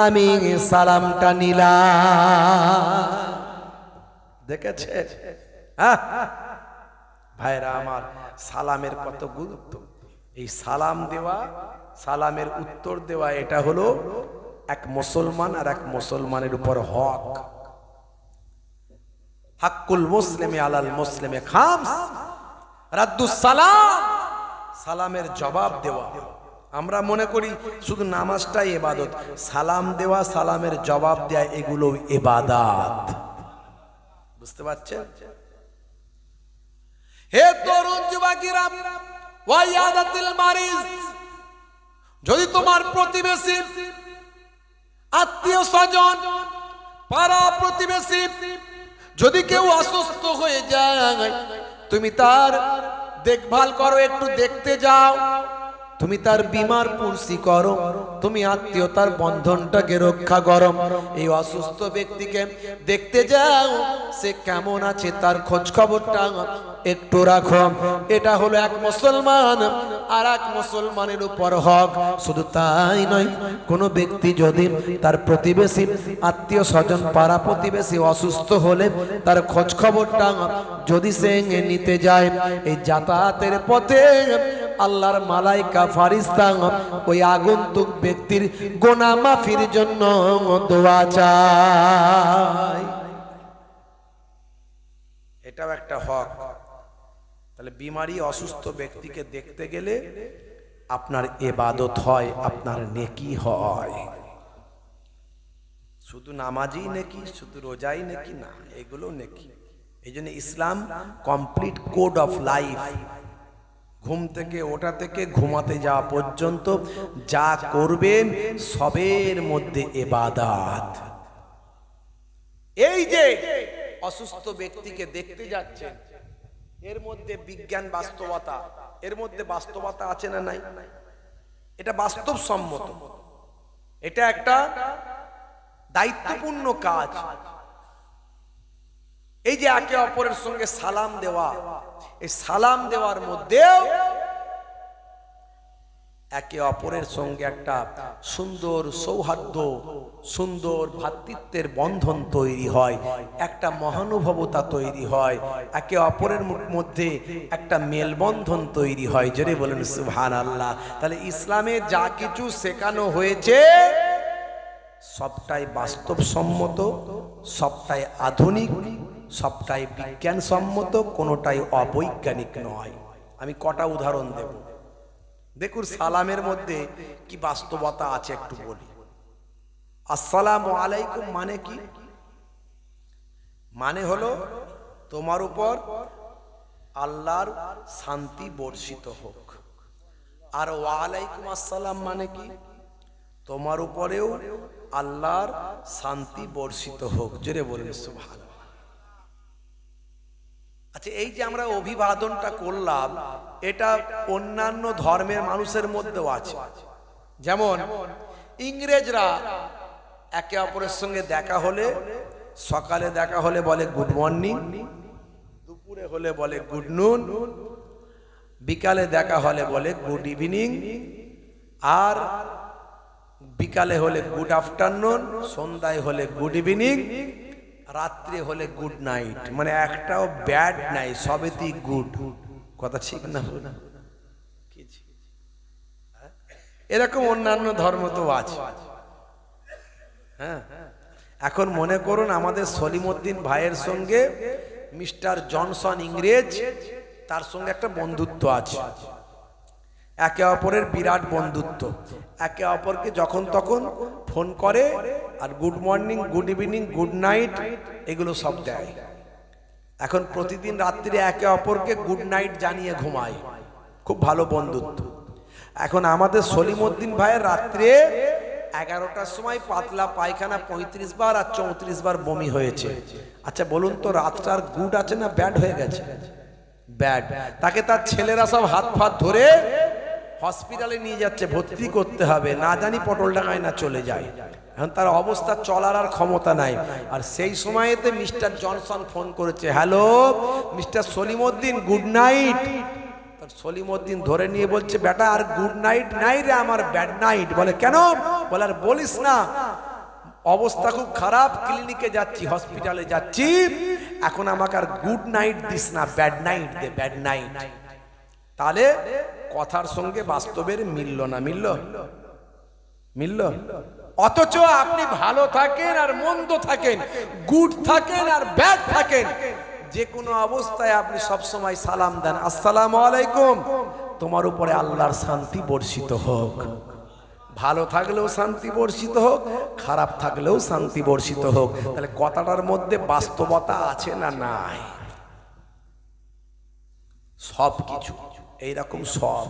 আমি সালামটা নিলাম। দেখেছে ভাইরা আমার, সালামের কত গুরুত্ব। এই সালাম দেওয়া, সালামের উত্তর দেওয়া, এটা হলো এক মুসলমান আর এক মুসলমানের উপর হক। হাক্কুল মুসলিমে আলাল মুসলিমে খামস, রাদ্দুস সালাম, সালামের জবাব দেওয়া। আমরা মনে করি শুধু নামাজটাই ইবাদত, সালাম দেওয়া, সালামের জবাব দেওয়া, এগুলো ইবাদত। বুঝতে পারছেন? হে তরুণ যুবকেরা, ওয়াইয়াদাতিল মারিজ, যদি তোমার প্রতিবেশী, আত্মীয় স্বজন, পাড়া প্রতিবেশী যদি কেউ অসুস্থ হয়ে যায়, তুমি তার দেখভাল করো, একটু দেখতে যাও, তুমি তার বিমার পুরসি করো, তুমি আত্মীয়তার বন্ধনটাকে রক্ষা করো। এই অসুস্থ ব্যক্তিকে দেখতে যাও, সে কেমন আছে তার খোঁজ খবরটা একটু রাখো। এটা হলো এক মুসলমান আর এক মুসলমানের উপর হক। শুধু তাই নয়, কোনো ব্যক্তি যদি তার প্রতিবেশী, আত্মীয় স্বজন, পাড়া প্রতিবেশী অসুস্থ হলে তার খোঁজ খবরটা যদি সে নিতে যায়, এই যাতায়াতের পথে আল্লাহর মালাইকা ফারিস্তা ওই আগন্তুক ব্যক্তির গুনাহ মাফির জন্য দোয়া চায়। এটাও একটা হক। তাহলে বিমারি অসুস্থ ব্যক্তিকে দেখতে গেলে আপনার ইবাদত হয়, আপনার নেকি হয়। শুধু নামাজই নেকি, শুধু রোজাই নেকি না, এগুলো নেকি। এই জন্য ইসলাম কমপ্লিট কোড অফ লাইফ। ঘুম থেকে ওঠা থেকে ঘুমাতে যাওয়া পর্যন্ত যা করবেন সবের মধ্যে ইবাদত। এই যে অসুস্থ ব্যক্তিকে দেখতে যাচ্ছেন, এর মধ্যে বিজ্ঞান বাস্তবতা, এর মধ্যে বাস্তবতা আছে না নাই? এটা বাস্তবসম্মত, এটা একটা দায়িত্বপূর্ণ কাজ। এই যে একে অপরের সঙ্গে সালাম দেওয়া, এই সালাম দেওয়ার মধ্যেও একে অপরের সঙ্গে একটা সুন্দর সৌহার্দ্য, সুন্দর ভ্রাতৃত্বের বন্ধন তৈরি হয়, একটা মহানুভবতা তৈরি হয়, একে অপরের মধ্যে একটা মেলবন্ধন তৈরি হয়। জোরে বলেন সুবহানাল্লাহ। তাহলে ইসলামে যা কিছু শেখানো হয়েছে সবটাই বাস্তবসম্মত, সবটাই আধুনিক, সবটাই বিজ্ঞানসম্মত, কোনোটাই অবৈজ্ঞানিক নয়। আমি কটা উদাহরণ দেব। দেখুন সালামের মধ্যে কি বাস্তবতা আছে একটু বলি। আসসালামু আলাইকুম মানে কি? মানে হলো তোমার উপর আল্লাহর শান্তি বর্ষিত হোক। আর ওয়ালাইকুম আসসালাম মানে কি? তোমার উপরেও আল্লাহর শান্তি বর্ষিত হোক। জোরে বলুন সুবহানাল্লাহ। আচ্ছা, এই যে আমরা অভিবাদনটা করলাম, এটা অন্যান্য ধর্মের মানুষের মধ্যেও আছে। যেমন ইংরেজরা একে অপরের সঙ্গে দেখা হলে, সকালে দেখা হলে বলে গুড মর্নিং, দুপুরে হলে বলে গুড নুন, বিকালে দেখা হলে বলে গুড ইভিনিং, আর বিকালে হলে গুড আফটারনুন, সন্ধ্যায় হলে গুড ইভিনিং, রাত্রে হলে গুড নাইট। মানে একটাও ব্যাড নাই, সবেতেই গুড। কথা ঠিক না? এরকম অন্যান্য ধর্ম তো আছে। হ্যাঁ, এখন মনে করুন আমাদের সলিমউদ্দিন ভাইয়ের সঙ্গে মিস্টার জনসন ইংরেজ, তার সঙ্গে একটা বন্ধুত্ব আছে, একে অপরের বিরাট বন্ধুত্ব। একে অপরকে যখন তখন ফোন করে আর good morning, good evening, good night এগুলো সব দেয়। এখন প্রতিদিন রাত্রে একে অপরকে গুড নাইট জানিয়ে ঘুমায়, খুব ভালো বন্ধুত্ব। এখন আমাদের সলিমউদ্দিন ভাইয়ের রাত্রে 11টার সময় পাতলা পায়খানা 35 বার আর 34 বার বমি হয়েছে। আচ্ছা বলুন তো, রাতটার গুড আছে না ব্যাড হয়ে গেছে? ব্যাড। তাকে তার ছেলেরা সব হাত ফাত ধরে হসপিটালে নিয়ে যাচ্ছে, ভর্তি করতে হবে, না জানি পটল ডাঙায় না চলে যায়। এখন তার অবস্থা চলার আর ক্ষমতা নাই। আর সেই সময়েতে মিস্টার জনসন ফোন করেছে, hello mister Salimuddin, good night. তার সলিমউদ্দিন ধরে নিয়ে বলছে, বেটা আর গুড নাইট নাই রে, আমার ব্যাড নাইট। বলে কেন? বলে আর বলিস না, অবস্থা খুব খারাপ, ক্লিনিকে যাচ্ছি, হসপিটালে যাচ্ছি, এখন আমাকে আর গুড নাইট দিস না, ব্যাড নাইট দে, ব্যাড নাইট। তাহলে কথার সঙ্গে বাস্তবের মিলল না? মিলল? অথচ আপনি ভালো থাকেন আর মন্দ থাকেন, গুড থাকেন আর ব্যাড থাকেন, যে কোনো অবস্থায় আপনি সব সময় সালাম দেন, আসসালামু আলাইকুম, তোমার উপরে আল্লাহর শান্তি বর্ষিত হোক। ভালো থাকলেও শান্তি বর্ষিত হোক, খারাপ থাকলেও শান্তি বর্ষিত হোক। তাহলে কথাটার মধ্যে বাস্তবতা আছে না নাই? সব কিছু এইরকম সব।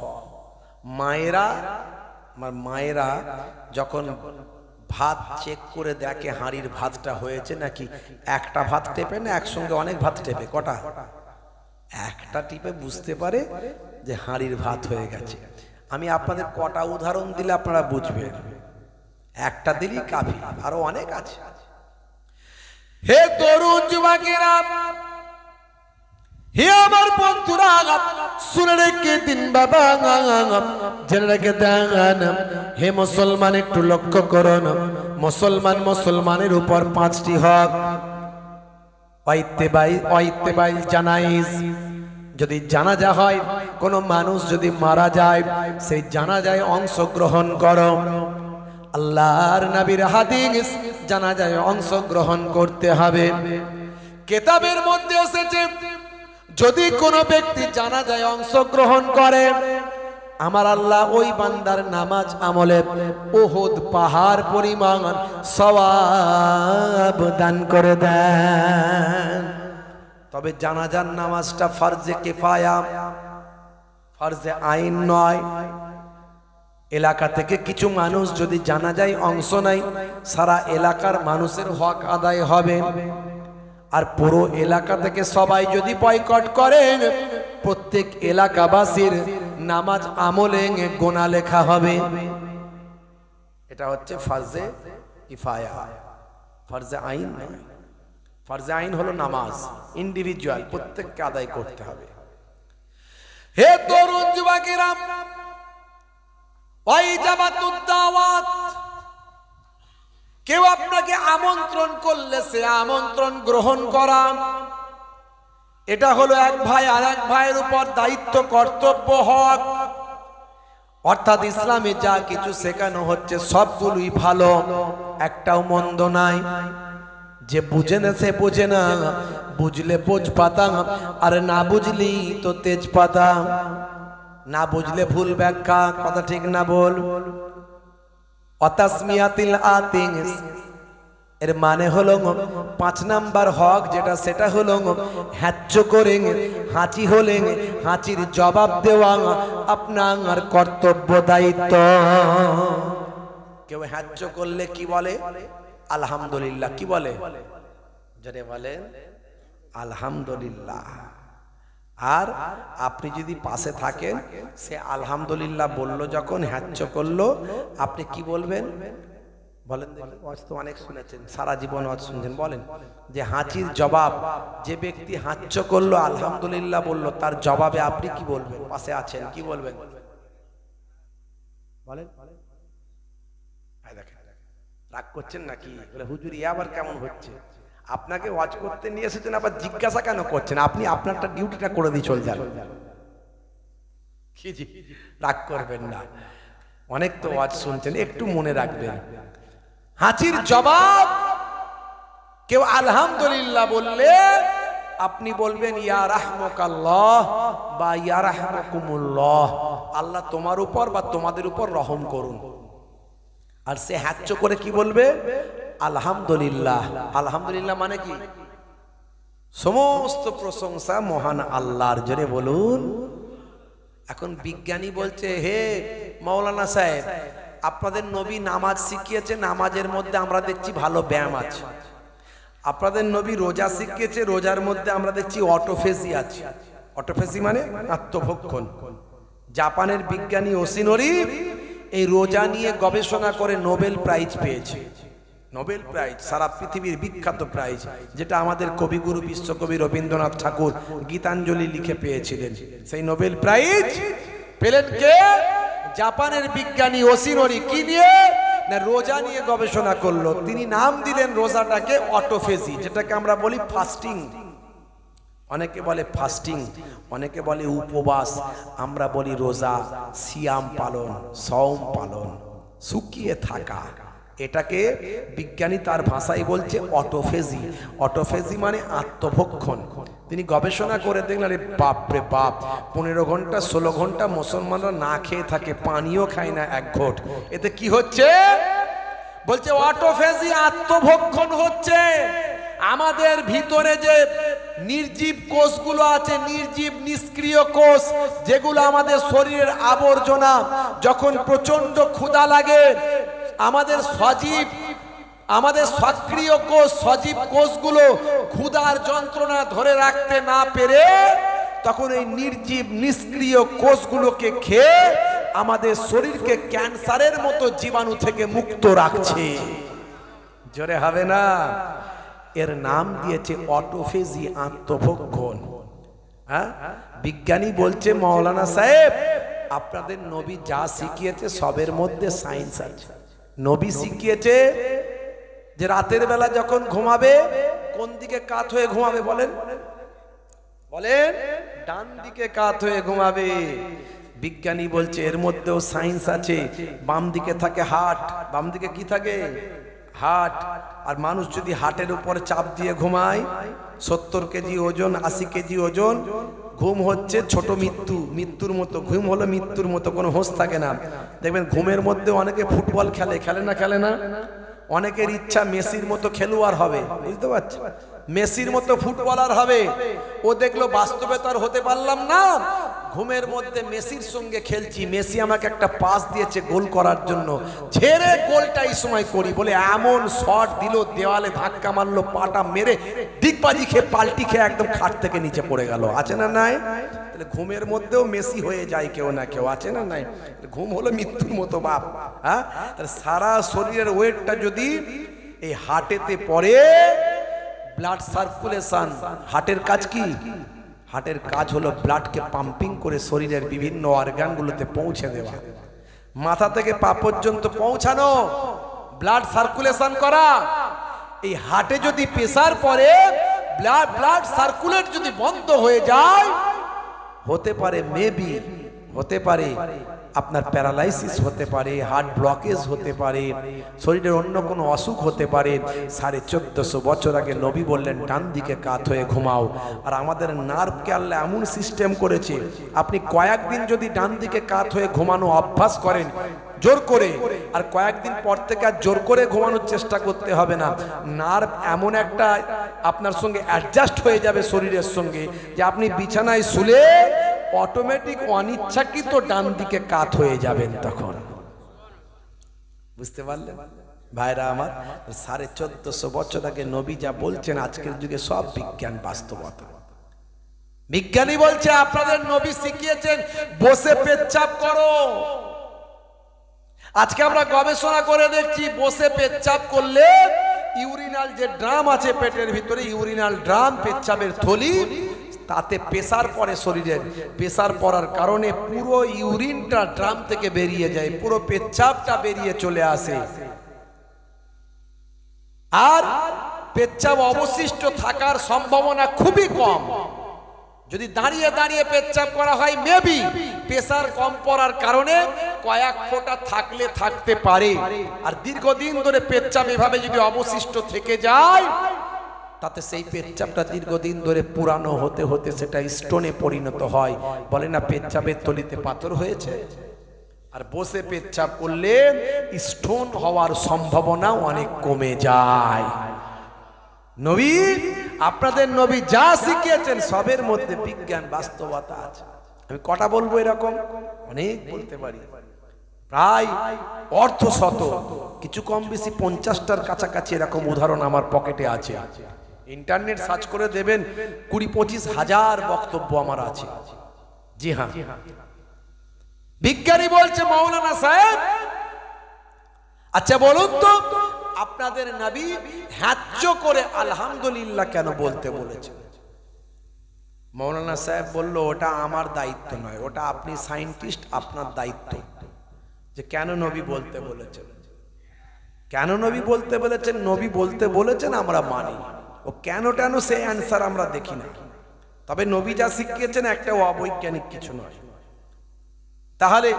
মায়েরা, আমার মায়েরা যখন ভাত চেক করে দেখে হাঁড়ির ভাতটা হয়েছে নাকি, একটা ভাত টেপে না একসঙ্গে অনেক ভাত টেপে? কটা? একটা টিপে বুঝতে পারে যে হাঁড়ির ভাত হয়ে গেছে। আমি আপনাদের কটা উদাহরণ দিলে আপনারা বুঝবেন, একটা দিলেই কাফি, আরো অনেক আছে। হে তরুণ যুবকেরা, হে আমার বন্ধুরা, শুনে রেখে দিন বাবা, জেনে রেখে দেন। হে মুসলমান, একটু লক্ষ্য করুন, মুসলমানের উপর 5টি হক। ওয়াইত্তেবাইল জানাইজ, যদি জানাজা হয়, কোন মানুষ যদি মারা যায়, সেই জানাজায় অংশগ্রহণ করো। আল্লাহর নবীর হাদিস, জানাজায় অংশগ্রহণ করতে হবে। কিতাবের মধ্যে এসেছে, যদি কোনো ব্যক্তি জানাজায় অংশগ্রহণ করে, আমার আল্লাহ ওই বান্দার নামাজ আমলে উহুদ পাহাড় পরিমাণ সওয়াব দান করে দেন। তবে জানাজার নামাজটা ফরজে কিফায়া, ফরজে আইন নয়। এলাকা থেকে কিছু মানুষ যদি জানাজায় অংশ নেয়, সারা এলাকার মানুষের হক আদায় হবে। আর পুরো এলাকা থেকে সবাই যদি বয়কট করেন, প্রত্যেক এলাকাবাসীর নামাজ আমলে গোনা লেখা হবে। এটা হচ্ছে ফরজে কিফায়া। ফরজে আইন নয়। ফরজে আইন হলো নামাজ, ইন্ডিভিজুয়াল, প্রত্যেককে আদায় করতে হবে। হে তরুণ যুবকেরা, ওয়াইজাবাতুদ দাওয়াত, কেউ আপনাকে আমন্ত্রণ করলে সে আমন্ত্রণ গ্রহণ করা, এটা হলো এক ভাই আর এক ভাইয়ের উপর দায়িত্ব, কর্তব্য, হক। অর্থাৎ ইসলামে যা কিছু শেখানো হচ্ছে সবগুলোই ভালো, একটাও মন্দ নাই। যে বুঝে না সে বুঝে না, বুঝলে বোঝ পাতা, আর না বুঝলি তো তেজ পাতা। না বুঝলে ভুল ব্যাখ্যা, কথা ঠিক না বল। অতাসমিয়াতিল আতিস, এর মানে হলো 5 নাম্বার হক যেটা, সেটা হলো হ্যাচ্চ করে হাঁচি হলে হাঁচির জবাব দেওয়া আপনার কর্তব্য, দায়িত্ব। কেউ হ্যাচ্চ করলে কি বলে? আলহামদুলিল্লাহ। কি বলে? যারে বলেন আলহামদুলিল্লাহ। আর আপনি যদি পাশে থাকেন, সে আলহামদুলিল্লাহ বললো যখন, হ্যাচ্চ করলো, আপনি কি বলবেন? বলেন দেখি, ওয়াজ তো অনেক শুনেছেন, সারা জীবন ওয়াজ শুনছেন, বলেন যে হাঁচির জবাব, যে ব্যক্তি হাঁচ্চ করলো আলহামদুলিল্লাহ বললো, তার জবাবে আপনি কি বলবেন? পাশে আছেন, কি বলবেন? বলেন। দেখেন রাগ করছেন নাকি? বলে হুজুর এ আবার কেমন হচ্ছে? আপনাকে ওয়াজ করতে নিয়ে এসেছেন, আবার জিজ্ঞাসা কেন করছেন? আপনি আপনারটা ডিউটিটা করে দিয়ে চলে যান। রাগ করবেন না, অনেক তো ওয়াজ শুনছেন, একটু মনে রাখবেন। হাঁচির জবাব কেউ আলহামদুলিল্লাহ বললে আপনি বলবেন ইয়া রাহমাকাল্লাহ বা ইয়া রাহমাকুমুল্লাহ, আল্লাহ তোমার উপর বা তোমাদের উপর রহম করুন। আর সে হ্যাচ্চ করে কি বলবে? আলহামদুলিল্লাহ। আলহামদুলিল্লাহ মানে কি? সমস্ত প্রশংসা মহান আল্লাহর, জোরে বলুন। এখন বিজ্ঞানী বলছে, হে মাওলানা সাহেব, আপনাদের নবী নামাজ শিখিয়েছে, নামাজের মধ্যে আমরা দেখছি ভালো ব্যায়াম আছে। আপনাদের নবী রোজা শিখিয়েছে, রোজার মধ্যে আমরা দেখছি অটোফেজি আছে। অটোফেজি মানে আত্মভক্ষণ। জাপানের বিজ্ঞানী ওসিনোরি এই রোজা নিয়ে গবেষণা করে নোবেল প্রাইজ পেয়েছে। নোবেল প্রাইজ, সারা পৃথিবীর বিখ্যাত প্রাইজ, যেটা আমাদের কবিগুরু বিশ্বকবি রবীন্দ্রনাথ ঠাকুর গীতাঞ্জলি লিখে পেয়েছিলেন। সেই নোবেল প্রাইজ পেলেন কে? জাপানের বিজ্ঞানী ওসিনোরি। কি নিয়ে? না, রোজা নিয়ে গবেষণা করলো। তিনি নাম দিলেন রোজাটাকে অটোফেজি, যেটাকে আমরা বলি ফাস্টিং। অনেকে বলে ফাস্টিং, অনেকে বলে উপবাস, আমরা বলি রোজা, সিয়াম পালন, সওম পালন, শুকিয়ে থাকা। এটাকে বিজ্ঞানী তার ভাষায় বলছে অটোফেজি। অটোফেজি মানে আত্মভক্ষণ। তিনি গবেষণা করে দেখলেন, আরে বাপ রে বাপ, 15 ঘন্টা 16 ঘন্টা মুসলমানরা না খেয়ে থাকে, পানিও খায় না এক ঘোট। এতে কি হচ্ছে? বলছে অটোফেজি, আত্মভক্ষণ হচ্ছে। আমাদের ভিতরে যে নির্জীব কোষগুলো আছে, নির্জীব নিষ্ক্রিয় কোষ, যেগুলো আমাদের শরীরের আবর্জনা, যখন প্রচন্ড ক্ষুধা লাগে, আমাদের সজীব, আমাদের সক্রিয় কোষ, সজীব কোষগুলো ক্ষুধার যন্ত্রণা ধরে রাখতে না পেরে তখন এই নির্জীব নিষ্ক্রিয় কোষগুলোকে খেয়ে আমাদের শরীরকে ক্যান্সারের মতো জীবাণু থেকে মুক্ত রাখছে। জোরে হবে না? এর নাম দিয়েছে অটোফেজি, আত্মভক্ষণ। হ্যাঁ, বিজ্ঞানী বলছে, মাওলানা সাহেব, আপনাদের নবী যা শিখিয়েছে সবের মধ্যে সায়েন্স আছে। নবী শিখিয়েছে যে রাতের বেলা যখন ঘুমাবে কোন দিকে কাত হয়ে ঘুমাবে? বলেন বলেন। ডান দিকে কাত হয়ে ঘুমাবে। বিজ্ঞানী বলছে এর মধ্যেও সায়েন্স আছে। বাম দিকে থাকে হার্ট। বাম দিকে কি থাকে? হার্ট। আর মানুষ যদি হার্টের উপরে চাপ দিয়ে ঘুমায়, 70 কেজি ওজন, 80 কেজি ওজন, ঘুম হচ্ছে ছোট মৃত্যু, মৃত্যুর মতো। ঘুম হলো মৃত্যুর মতো, কোনো হোশ থাকে না। দেখবেন ঘুমের মধ্যে অনেকে ফুটবল খেলে, খেলে না? খেলে না? অনেকের ইচ্ছা মেসির মতো খেলোয়াড় হবে, বুঝতে পারছেন? মেসির মতো ফুটবলার হবে। ও দেখলো বাস্তবে তার হতে পারলাম না, ঘুমের মধ্যে মেসির সঙ্গে খেলছি, মেসি আমাকে একটা পাস দিয়েছে গোল করার জন্য, ছেড়ে গোলটা এই সময় করি বলে এমন শট দিল, দেওয়ালে ধাক্কা মারলো, পাটা মেরে দিকবাজি খেয়ে পাল্টি খেয়ে একদম খাট থেকে নিচে পড়ে গেল। আছে না নাই? তাহলে ঘুমের মধ্যেও মেসি হয়ে যায় কেউ না কেউ, আছে না নাই? ঘুম হলো মৃত্যুর মতো বাপ। হ্যাঁ, তাহলে সারা শরীরের ওয়েটটা যদি এই হার্টেতে পড়ে ব্লাড সার্কুলেশন। হার্টের কাজ কি? হার্টের কাজ হলো ব্লাডকে পাম্পিং করে শরীরের বিভিন্ন অর্গানগুলোতে পৌঁছে দেওয়া, মাথা থেকে পা পর্যন্ত পৌঁছানো, ব্লাড সার্কুলেশন করা। এই হার্টে যদি প্রেসার পড়ে, ব্লাড সার্কুলেট যদি বন্ধ হয়ে যায়, হতে পারে মেবি, হতে পারে আপনার প্যারালাইসিস হতে পারে, হার্ট ব্লকেজ হতে পারে, শরীরের অন্য কোনো অসুখ হতে পারে। 1450 বছর আগে নবী বললেন ডান দিকে কাত হয়ে ঘুমাও। আর আমাদের নার্ভকে আল্লাহ এমন সিস্টেম করেছে, আপনি কয়েকদিন যদি ডান দিকে কাত হয়ে ঘুমানো অভ্যাস করেন জোর করে, আর কয়েকদিন পর থেকে আর জোর করে ঘুমানোর চেষ্টা করতে হবে না। নার্ভ এমন একটা আপনার সঙ্গে অ্যাডজাস্ট হয়ে যাবে শরীরের সঙ্গে, যে আপনি বিছানায় শুলে অটোমেটিক অনিচ্ছাকৃত ডান দিকে কাত হয়ে যাবেন তখন। বুঝতে পারলেন ভাইরা আমার? 1450 বছর আগে নবী যা বলছেন আজকের যুগে সব বিজ্ঞান বাস্তবতা। বিজ্ঞানী বলছে আপনাদের নবী শিখিয়েছেন বসে পেচ্ছাপ করো। আজকে আমরা গবেষণা করে দেখছি বসে পেচ্ছাপ করলে ইউরিনাল যে ড্রাম আছে পেটের ভিতরে, ইউরিনাল ড্রাম, পেচ্ছাপের থলি, তাতে প্রেসার পড়ে শরীরের। প্রেসার পড়ার কারণে পুরো ইউরিনটা ড্রাম থেকে বেরিয়ে যায়, পুরো পেচ্ছাপটা বেরিয়ে চলে আসে। আর পেচ্ছাপ অবশিষ্ট থাকার সম্ভাবনা খুবই কম। যদি দাঁড়িয়ে দাঁড়িয়ে পেচ্ছাপ করা হয় মেবি প্রেসার কম পড়ার কারণে কয়েক ফোঁটা থাকলে থাকতে পারে। আর দীর্ঘদিন ধরে পেচ্ছাপ এভাবে যদি অবশিষ্ট থেকে যায়, তাতে সেই পেচ্ছাপটা দীর্ঘদিন ধরে পুরানো হতে হতে সেটা স্টোনে পরিণত হয়। বলে না পেচ্ছাপের থলিতে পাথর হয়েছে। আর বসে পেচ্ছাপ করলে স্টোন হওয়ার সম্ভাবনা অনেক কমে যায়। নবী, আপনাদের নবী যা শিখিয়েছেন সবের মধ্যে বিজ্ঞান বাস্তবতা আছে। আমি কটা বলবো এরকম? অনেক বলতে পারি, প্রায় অর্ধশত, কিছু কম বেশি 50টার কাছাকাছি এরকম উদাহরণ আমার পকেটে আছে। ইন্টারনেট সার্চ করে দেবেন, 20-25 হাজার বক্তব্য আমার আছে। জি হ্যাঁ, বিজ্ঞানী বলছে মাওলানা সাহেব, আচ্ছা বলুন তো আপনাদের নবী হ্যাজ্জ করে আলহামদুলিল্লাহ কেন বলতে বলেছেন? মাওলানা সাহেব বলল ওটা আমার দায়িত্ব নয়, ওটা আপনি সায়েন্টিস্ট, আপনার দায়িত্ব যে কেন নবী বলতে বলেছেন। কেন নবী বলতে বলেছেন? নবী বলতে বলেছেন আমরা মানি, ও কেন টেন সেই অ্যান্সার আমরা দেখি না। তবে নবী যা শিখিয়েছেন একটা অবৈজ্ঞানিক কিছু নয়। তাহলে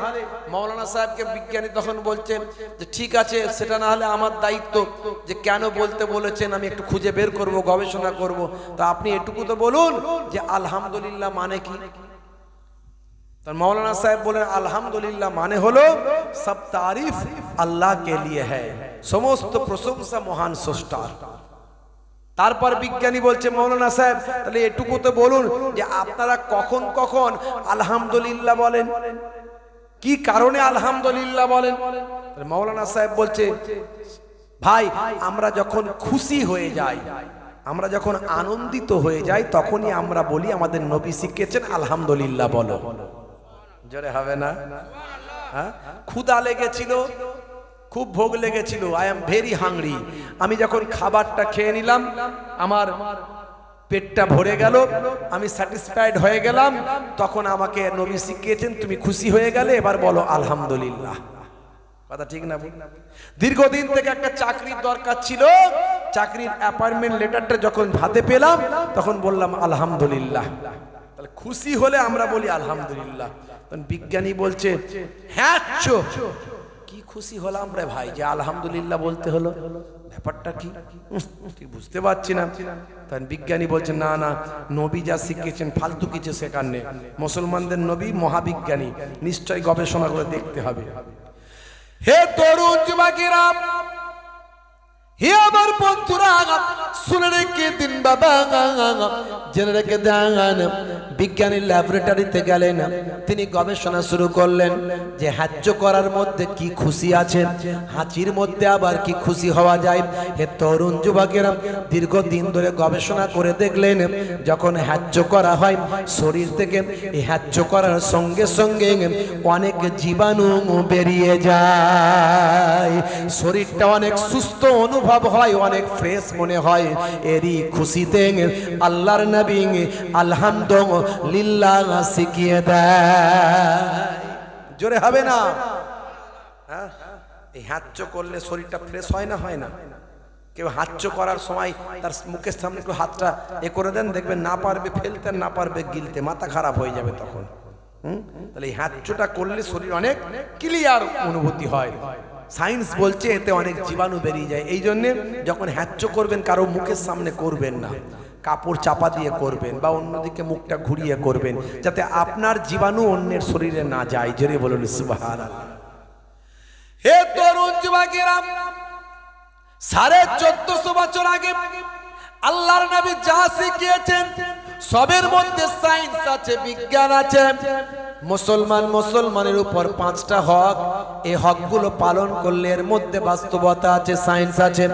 মাওলানা সাহেবকে বিজ্ঞানী তখন বলছেন যে ঠিক আছে, সেটা না হলে আমার দায়িত্ব যে কেন বলতে বলেছেন আমি একটু খুঁজে বের করব, গবেষণা করব। তা আপনি এটুকু তো বলুন যে আলহামদুলিল্লাহ মানে কি? তার মাওলানা সাহেব বলেন আলহামদুলিল্লাহ মানে হলো সব তারিফ আল্লাহ কে লিয়ে হ্যায়, সমস্ত প্রশংসা মহান স্রষ্টার। তারপর বিজ্ঞানী বলছে মাওলানা সাহেব তাহলে এটুকু তো বলুন যে আপনারা কখন কখন আলহামদুলিল্লাহ বলেন, কি কারণে আলহামদুলিল্লাহ বলেন? মাওলানা সাহেব বলছে ভাই আমরা যখন খুশি হয়ে যাই, আমরা যখন আনন্দিত হয়ে যাই, তখনই আমরা বলি আমাদের নবী শিখিয়েছেন আলহামদুলিল্লাহ বলো। জোরে হবে না? হ্যাঁ, ক্ষুধা লেগেছিল, খুব ভোগ লেগেছিল, আই এম ভেরি হাংরি, আমি যখন খাবারটা খেয়ে নিলাম আমার পেটটা ভরে গেল, আমি স্যাটিসফাইড হয়ে গেলাম, তখন আমাকে নবী শিখিয়েছেন তুমি খুশি হয়ে গেলে এবার বলো আলহামদুলিল্লাহ। কথা ঠিক না? দীর্ঘদিন থেকে একটা চাকরির দরকার ছিল, চাকরির অ্যাপয়েন্টমেন্ট লেটারটা যখন হাতে পেলাম তখন বললাম আলহামদুলিল্লাহ। তাহলে খুশি হলে আমরা বলি আলহামদুলিল্লাহ। তখন বিজ্ঞানী বলছে হ্যাঁ কি খুশি হলাম রে ভাই যে আলহামদুলিল্লাহ বলতে হলো, ব্যাপারটা কি ঠিক বুঝতে পারছি না। তখন বিজ্ঞানী বলছে না না, নবী যা শিখিয়েছেন ফালতু কিছু শেখার নেই। মুসলমানদের নবী মহাবিজ্ঞানী, নিশ্চয়ই গবেষণা করে দেখতে হবে। হে তরুণ যুবকেরা, হে আমার বন্ধুরা, শুনে রেখে দিন বাবা, জেনে রেখে দেন। বিজ্ঞানী ল্যাবরেটরিতে গেলেন, তিনি গবেষণা শুরু করলেন যে হ্যাজ্য করার মধ্যে কি খুশি আছে, হাঁচির মধ্যে আবার কি খুশি হওয়া যায়। হে তরুণ যুবকেরা, দীর্ঘদিন ধরে গবেষণা করে দেখলেন যখন হ্যাজ্য করা হয় শরীর থেকে এই হ্যাজ্য করার সঙ্গে সঙ্গে অনেক জীবাণু বেরিয়ে যায়, শরীরটা অনেক সুস্থ অনুভব অনুভব হয়, অনেক ফ্রেশ মনে হয়। এরই খুশিতে আল্লাহর নবী আলহামদুলিল্লাহ শিখিয়ে দেয়। জোরে হবে না? হ্যাঁ, এই হাঁচ করলে শরীরটা ফ্রেশ হয় না, হয় না? কেউ হাঁচ করার সময় তার মুখের সামনে একটু হাতটা করে দেন, দেখবেন না পারবে ফেলতে, না পারবে গিলতে, মাথা খারাপ হয়ে যাবে তখন। তাহলে এই হাঁচটা করলে শরীর অনেক ক্লিয়ার অনুভূতি হয়। সায়েন্স বলছে এতে অনেক জীবাণু বেরিয়ে যায়। এই জন্যে যখন হাঁচ করবেন কারো মুখের সামনে করবেন না, কাপড় চাপা দিয়ে করবেন বা অন্যদিকে মুখটা ঘুরিয়ে করবেন, যাতে আপনার জীবাণু অন্যের শরীরে না যায়। জোরে বলুন সুবহানাল্লাহ। হে তরুণ যুবকেরা, 1450 বছর আগে আল্লাহর নবী যা শিখিয়েছেন সবের মধ্যে সায়েন্স আছে, বিজ্ঞান আছে। মুসলমানের উপর 5টা হক, এই হকগুলো পালন করলে এর মধ্যে বাস্তবতা আছে, সায়েন্স আছে।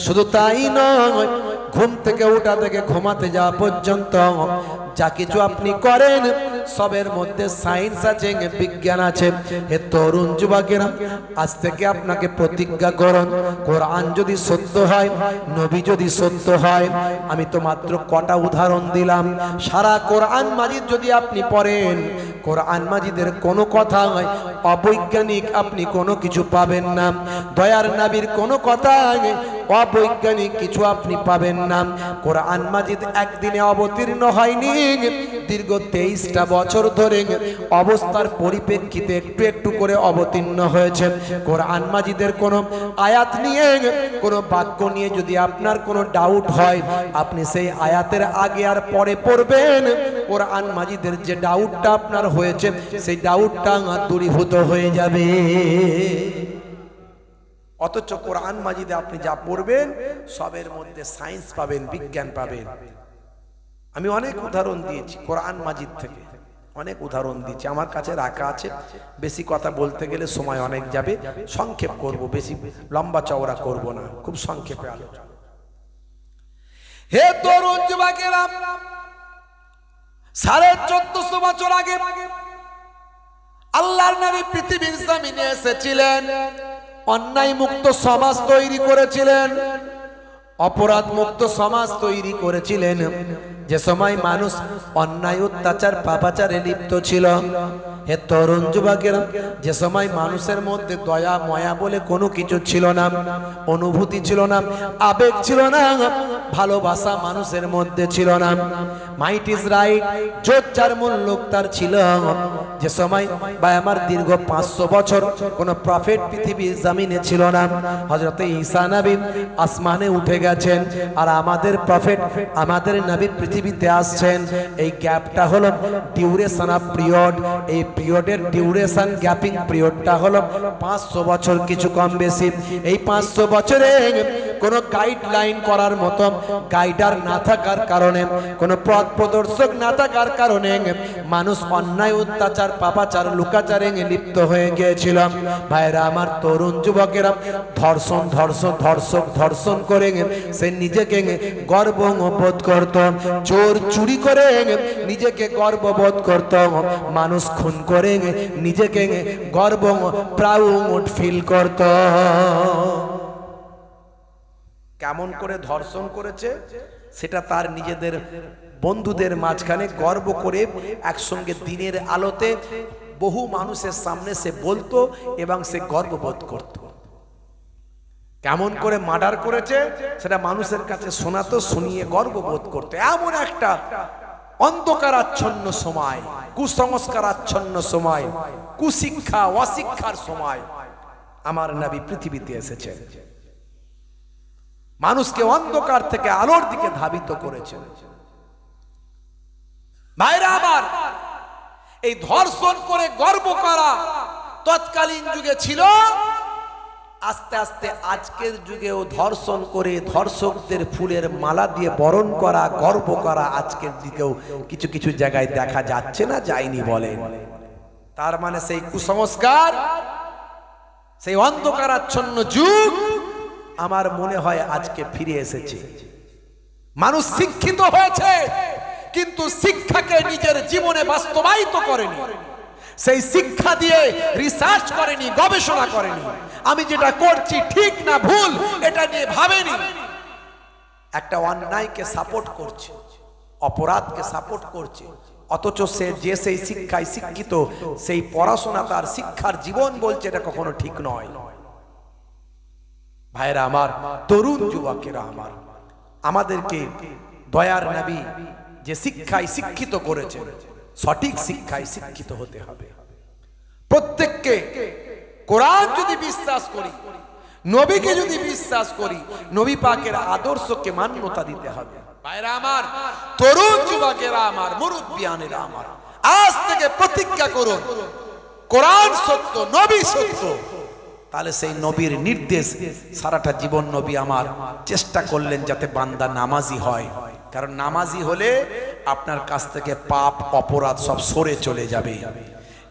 শুধু তাই নয়, ঘুম থেকে ওঠা থেকে ঘুমাতে যাওয়া পর্যন্ত যা কিছু আপনি করেন সবের মধ্যে সায়েন্স আছে, বিজ্ঞান আছে। হে তরুণ যুবকেরা, আজ থেকে আপনাকে প্রতিজ্ঞা করুন, কোরআন যদি সত্য হয়, নবী যদি সত্য হয়, আমি তো মাত্র কটা উদাহরণ দিলাম, সারা কোরআন মাজিদ যদি আপনি পড়েন, কোরআন মাজিদের কোনো কথা অবৈজ্ঞানিক আপনি কোনো কিছু পাবেন না। দয়ার নবীর কোনো কথা অবৈজ্ঞানিক কিছু আপনি পাবেন না। কোরআন মাজিদ একদিনে অবতীর্ণ হয়নি, দীর্ঘ 23টা বছর ধরে অবস্থার পরিপ্রেক্ষিতে একটু একটু করে অবতীর্ণ হয়েছে। কোরআন মাজিদের কোনো আয়াত নিয়ে, কোনো বাক্য নিয়ে যদি আপনার কোনো ডাউট হয়, আপনি সেই আয়াতের আগে আর পরে পড়বেন, কোরআন মাজিদের যে ডাউটটা আপনার হয়েছে সেই ডাউটটা দূরীভূত হয়ে যাবে। অথচ কোরআন মাজিদে আপনি যা পড়বেন সবের মধ্যে সায়েন্স পাবেন, বিজ্ঞান পাবেন। আমি অনেক উদাহরণ দিয়েছি কোরআন মাজিদ থেকে, অনেক উদাহরণ দিয়েছি, আমার কাছে রাখা আছে। বেশি কথা বলতে গেলে সময় অনেক যাবে, সংক্ষেপ করব, বেশি লম্বা চওড়া করব না, খুব সংক্ষেপে আলোচনা। হে তরুণ যুবকেরা, 1450 বছর আগে আল্লাহর নবী পৃথিবীর জমিনে এসেছিলেন, অন্যায় মুক্ত সমাজ তৈরি করেছিলেন, অপরাধ মুক্ত সমাজ তৈরি করেছিলেন। যে সময় মানুষ অন্যায় অত্যাচার পাপাচারে লিপ্ত ছিল, হে তরুণ যুবকেরা, যে সময় মানুষের মধ্যে দয়া মায়া বলে কোনো কিছু ছিল না, অনুভূতি ছিল না, আবেগ ছিল না, ভালোবাসা মানুষের মধ্যে ছিল না, মাইট ইজ রাইট, জোচ্চার মূল্যক তার ছিল। যে সময় বা আমার দীর্ঘ 500 বছর কোনো প্রফেট পৃথিবীর জমিনে ছিল না। হযরতে ঈসা নবী আসমানে উঠে গেছেন, আর আমাদের প্রফেট, আমাদের নবী পৃথিবীতে আসছেন। এই গ্যাপটা হলো ডিউরেশন অফ পিরিয়ড। এই পিরিয়ডের ডিউরেশন, গ্যাপিং পিরিয়ডটা হলো 500 বছর, কিছু কম বেশি। এই 500 বছরে কোনো গাইডলাইন করার মতো গাইডার না থাকার কারণে, কোনো পথ প্রদর্শক না থাকার কারণে মানুষ অন্যায় অত্যাচার পাপাচার লুকাচারে লিপ্ত হয়ে গিয়েছিল। ভাইরা আমার, তরুণ যুবকেরা, ধর্ষণ ধর্ষণ ধর্ষক ধর্ষণ করে সে নিজেকে গর্ববোধ করত, চোর চুরি করে নিজেকে গর্ববোধ করত, মানুষ খুন করে নিজেকে গর্ব প্রাউড ফিল করত। কেমন করে ধর্ষণ করেছে সেটা তার নিজেদের বন্ধুদের মাঝখানে গর্ব করে একসঙ্গে দিনের আলোতে বহু মানুষের সামনে সে বলতো এবং সে গর্ববোধ করত। কেমন করে মার্ডার করেছে সেটা মানুষের কাছে শোনাতো, শুনিয়ে গর্ববোধ করতো। এমন একটা অন্ধকারাচ্ছন্ন সময়, কুসংস্কারাচ্ছন্ন সময়, কুশিক্ষা অশিক্ষার সময় আমার নবী পৃথিবীতে এসেছেন, মানুষকে অন্ধকার থেকে আলোর দিকে ধাবিত করেছেন। ভাইরা আমার, এই ধর্ষণ করে গর্ব করা তৎকালীন যুগে ছিল, আস্তে আস্তে আজকের যুগেও ধর্ষণ করে ধর্ষকদের ফুলের মালা দিয়ে বরণ করা, গর্ব করা আজকের দিকেও কিছু কিছু জায়গায় দেখা যাচ্ছে না, যায়নি বলেন। তার মানে সেই কুসংস্কার, সেই অন্ধকারাচ্ছন্ন যুগ আমার মনে হয় আজকে ফিরে এসেছে। মানুষ শিক্ষিত হয়েছে কিন্তু শিক্ষাকে নিজের জীবনে বাস্তবায়িত করেনি, সেই শিক্ষা দিয়ে রিসার্চ করেনি, গবেষণা করেনি। আমি যেটা করছি ঠিক না ভুল এটা নিয়ে ভাবেনি, একটা অন্যায়কে সাপোর্ট করছে, অপরাধকে সাপোর্ট করছে, অথচ সে যে সেই শিক্ষায় শিক্ষিত, সেই পড়াশোনা তার শিক্ষার জীবন বলছে এটা কখনো ঠিক নয়। ভাইরা আমার, তরুণ যুবকেরা আমার, আমাদেরকে দয়ার নবী যে শিক্ষায় শিক্ষিত করেছেন সঠিক শিক্ষায় শিক্ষিত হতে হবে। প্রত্যেককে কোরআন যদি বিশ্বাস করি, নবীকে যদি বিশ্বাস করি, নবী পাকের আদর্শকে মান্যতা দিতে হবে। ভাইরা আমার, তরুণ যুবকেরা আমার, মুরব্বিয়ানেরা আমার, আজ থেকে প্রতিজ্ঞা করুন কোরআন সত্য, নবী সত্য। তাহলে সেই নবীর নির্দেশ সারাটা জীবন নবী আমার চেষ্টা করলেন যাতে বান্দা নামাজি হয়, কারণ নামাজি হলে আপনার কাছ থেকে পাপ অপরাধ সব সরে চলে যাবে।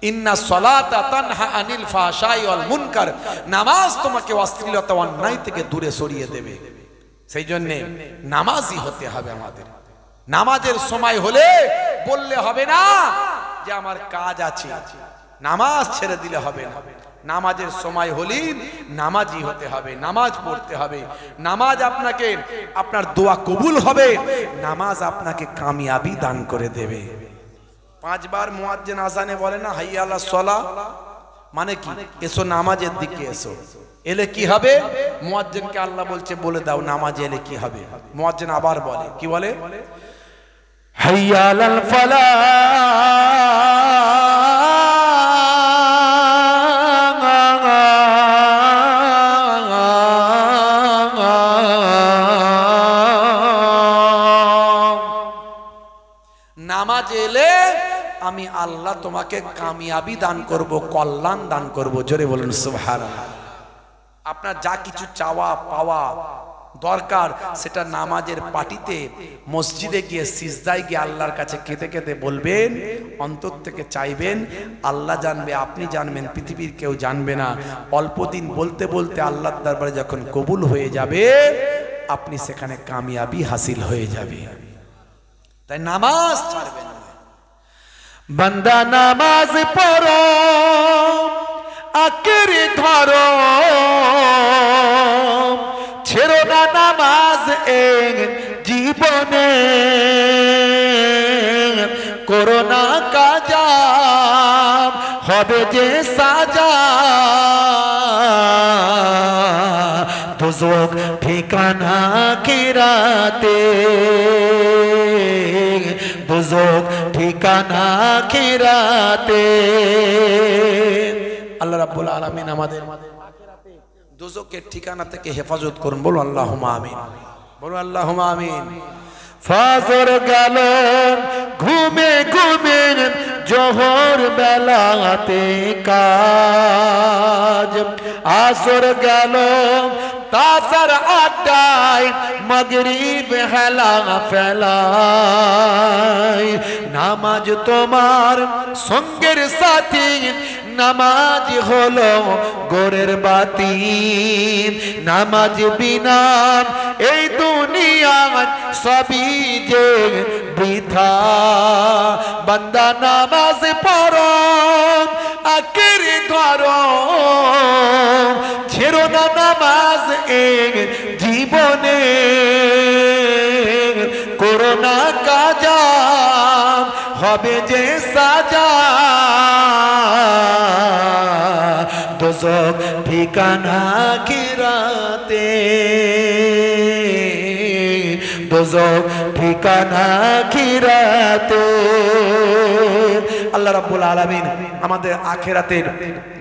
ইন্না সলাতা তানহা আনিল ফাহশাই ওয়াল মুনকার, নামাজ তোমাকে অশ্লীলতা অন্যায় থেকে দূরে সরিয়ে দেবে। সেই জন্য নামাজি হতে হবে আমাদের। নামাজের সময় হলে বললে হবে না যে আমার কাজ আছে, নামাজ ছেড়ে দিলে হবে না। নামাজের সময় হলেই নামাজি হতে হবে, নামাজ পড়তে হবে। নামাজ আপনাকে, আপনার দোয়া কবুল হবে, নামাজ আপনাকে কামিয়াবি দান করে দেবে। 5 বার মুয়াজ্জিন আযানে বলে না হাইয়া আলাস সালাহ, মানে কি? এসো নামাজের দিকে এসো। এলে কি হবে? মুয়াজ্জিনকে আল্লাহ বলছে বলে দাও নামাজে এলে কি হবে। মুয়াজ্জিন আবার বলে, কি বলে? হাইয়া আলাল ফালাহ, নামাজ এলে আমি আল্লাহ তোমাকে কামিয়াবি দান করব, কল্যাণ দান করব। জোরে বলুন সুবহানাল্লাহ। আপনার যা কিছু চাওয়া পাওয়া দরকার সেটা নামাজের পাটিতে মসজিদে গিয়ে সিজদায় গিয়ে আল্লাহর কাছে কেঁদে কেঁদে বলবেন, অন্তর থেকে চাইবেন। আল্লাহ জানবে, আপনি জানবেন, পৃথিবীর কেউ জানবে না। অল্প দিন বলতে বলতে আল্লাহর দরবারে যখন কবুল হয়ে যাবে, আপনি সেখানে কামিয়াবি হাসিল হয়ে যাবে। তাই নামাজ ছাড়বেন না। বান্দা নামাজ পড়ো, আঁকড়ে ধরো, ছেড়ো না নামাজ এই জীবনে, করো না কাজা হবে যে সাজা, দোজখ ঠিকানা আখিরাতে, দোজখ ঠিকানা আখিরাতে। আল্লাহ রাব্বুল আলামিন আমাদের দোজখের ঠিকানা থেকে হেফাজত করুন। বলো আল্লাহুম্মা আমিন, বলো আল্লাহুম্মা আমিন। ফজর গেল ঘুমে ঘুমে, জোহর বেলাতে কাজ, আসর গেল তাসার আড্ডায়, মাগরিব হেলা ফেলায়। নামাজ তোমার সঙ্গের সাথী, নামাজ হলো গোরের বাতি, নামাজ বিনা এই দুনিয়া সবই যে বৃথা। বান্দা নামাজ পড়ো, আঁকড়ে ধরো, ছেড়ো না নামাজ এই জীবনে, করো না কাজা হবে যে সাজা, দোজখ ঠিকানা আখিরাতে, দোজখ ঠিকানা আখিরাতে। আল্লাহ রাব্বুল আলামিন আমাদের আখিরাতের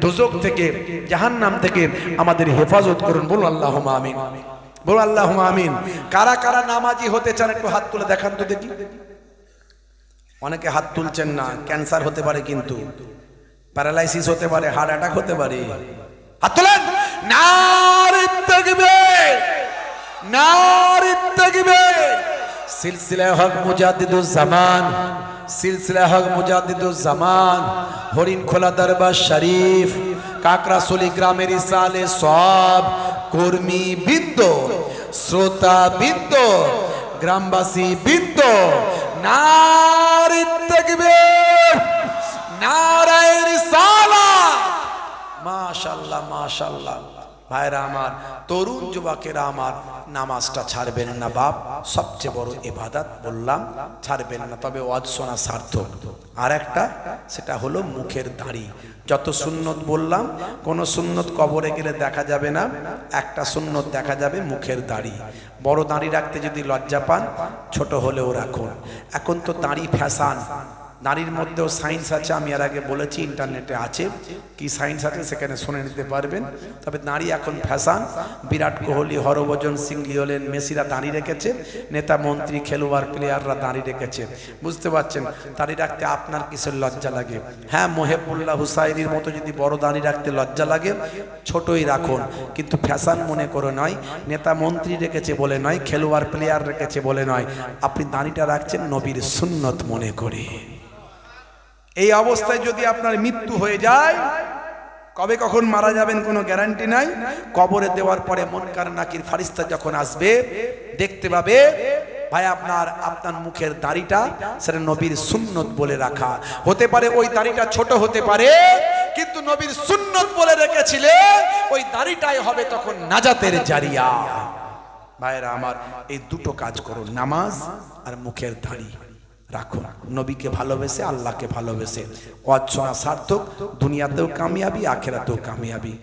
দোজখ থেকে, জাহান্নাম থেকে আমাদের হেফাজত করুন। বলুন আল্লাহুম্মা আমিন, বলুন আল্লাহুম্মা আমিন। কারা কারা নামাজি হতে চান একটু হাত তুলে দেখান তো দেখি। অনেকে হাত তুলছেন না। ক্যান্সার হতে পারে, কিন্তু প্যারালাইসিস হতে পারে, হার্ট অ্যাটাক হতে পারে। হাত তোলেন। নারে তাকবীর, নারে তাকবীর। সিলসিলা হক মুজাদ্দিদুজ জামান, সিলসিলা হক মুজাদ্দিদুজ জামান, হরিণ খোলা দরবার শরীফ, কাকরাসুলি গ্রামের ইসালে সব কর্মী বৃন্দ, শ্রোতা বৃন্দ, গ্রামবাসী বৃন্দ, নারে তাকবীর, নারে রিসালাত। মাশাআল্লাহ, মাশাআল্লাহ। ভাইরা আমার, তরুণ যুবকেরা আমার, নামাজটা ছাড়বেন না বাপ, সবচেয়ে বড় ইবাদত বললাম, ছাড়বেন না। তবে ওয়াজ শোনা সার্থক। আর একটা, সেটা হলো মুখের দাড়ি। যত সুন্নত বললাম, কোন সুন্নত কবরে গেলে দেখা যাবে না, একটা সুন্নত দেখা যাবে, মুখের দাড়ি। বড় দাড়ি রাখতে যদি লজ্জা পান, ছোট হলেও রাখুন। এখন তো দাড়ি ফ্যাশন, দাড়ির মধ্যেও সায়েন্স আছে, আমি এর আগে বলেছি, ইন্টারনেটে আছে, কি সায়েন্স আছে সেখানে শুনে নিতে পারবেন। তবে দাড়ি এখন ফ্যাশন। বিরাট কোহলি, হরভজন সিং, লিওনেল মেসিরা দাড়ি রেখেছে, নেতা মন্ত্রী, খেলোয়াড়, প্লেয়াররা দাড়ি রেখেছে। বুঝতে পারছেন? দাড়ি রাখতে আপনার কিসের লজ্জা লাগে? হ্যাঁ, মোহেবুল্লাহ হুসাইনির মতো যদি বড় দাড়ি রাখতে লজ্জা লাগে, ছোটই রাখুন, কিন্তু ফ্যাশন মনে করে নয়, নেতা মন্ত্রী রেখেছে বলে নয়, খেলোয়াড় প্লেয়ার রেখেছে বলে নয়, আপনি দাড়িটা রাখছেন নবীর সুন্নত মনে করে। এই অবস্থায় যদি আপনার মৃত্যু হয়ে যায়, কবে কখন মারা যাবেন কোনো গ্যারান্টি নাই। কবরে দেওয়ার পরে মুনকার নাকির ফারিস্তা যখন আসবে, দেখতে পাবে ভাই আপনার মুখের দাড়িটা সেটা নবীর সুন্নত বলে রাখা। হতে পারে ওই দাড়িটা ছোট হতে পারে, কিন্তু নবীর সুন্নত বলে রেখেছিলে, ওই দাড়িটাই হবে তখন নাজাতের জারিয়া। ভাইরা আমার, এই দুটো কাজ করুন, নামাজ আর মুখের দাড়ি রাখুন। নবীকে ভালোবেসে, আল্লাহকে ভালোবেসে ওয়াজ শোনা সার্থক, দুনিয়াতেও কামিয়াবি, আখিরাতেও কামিয়াবি।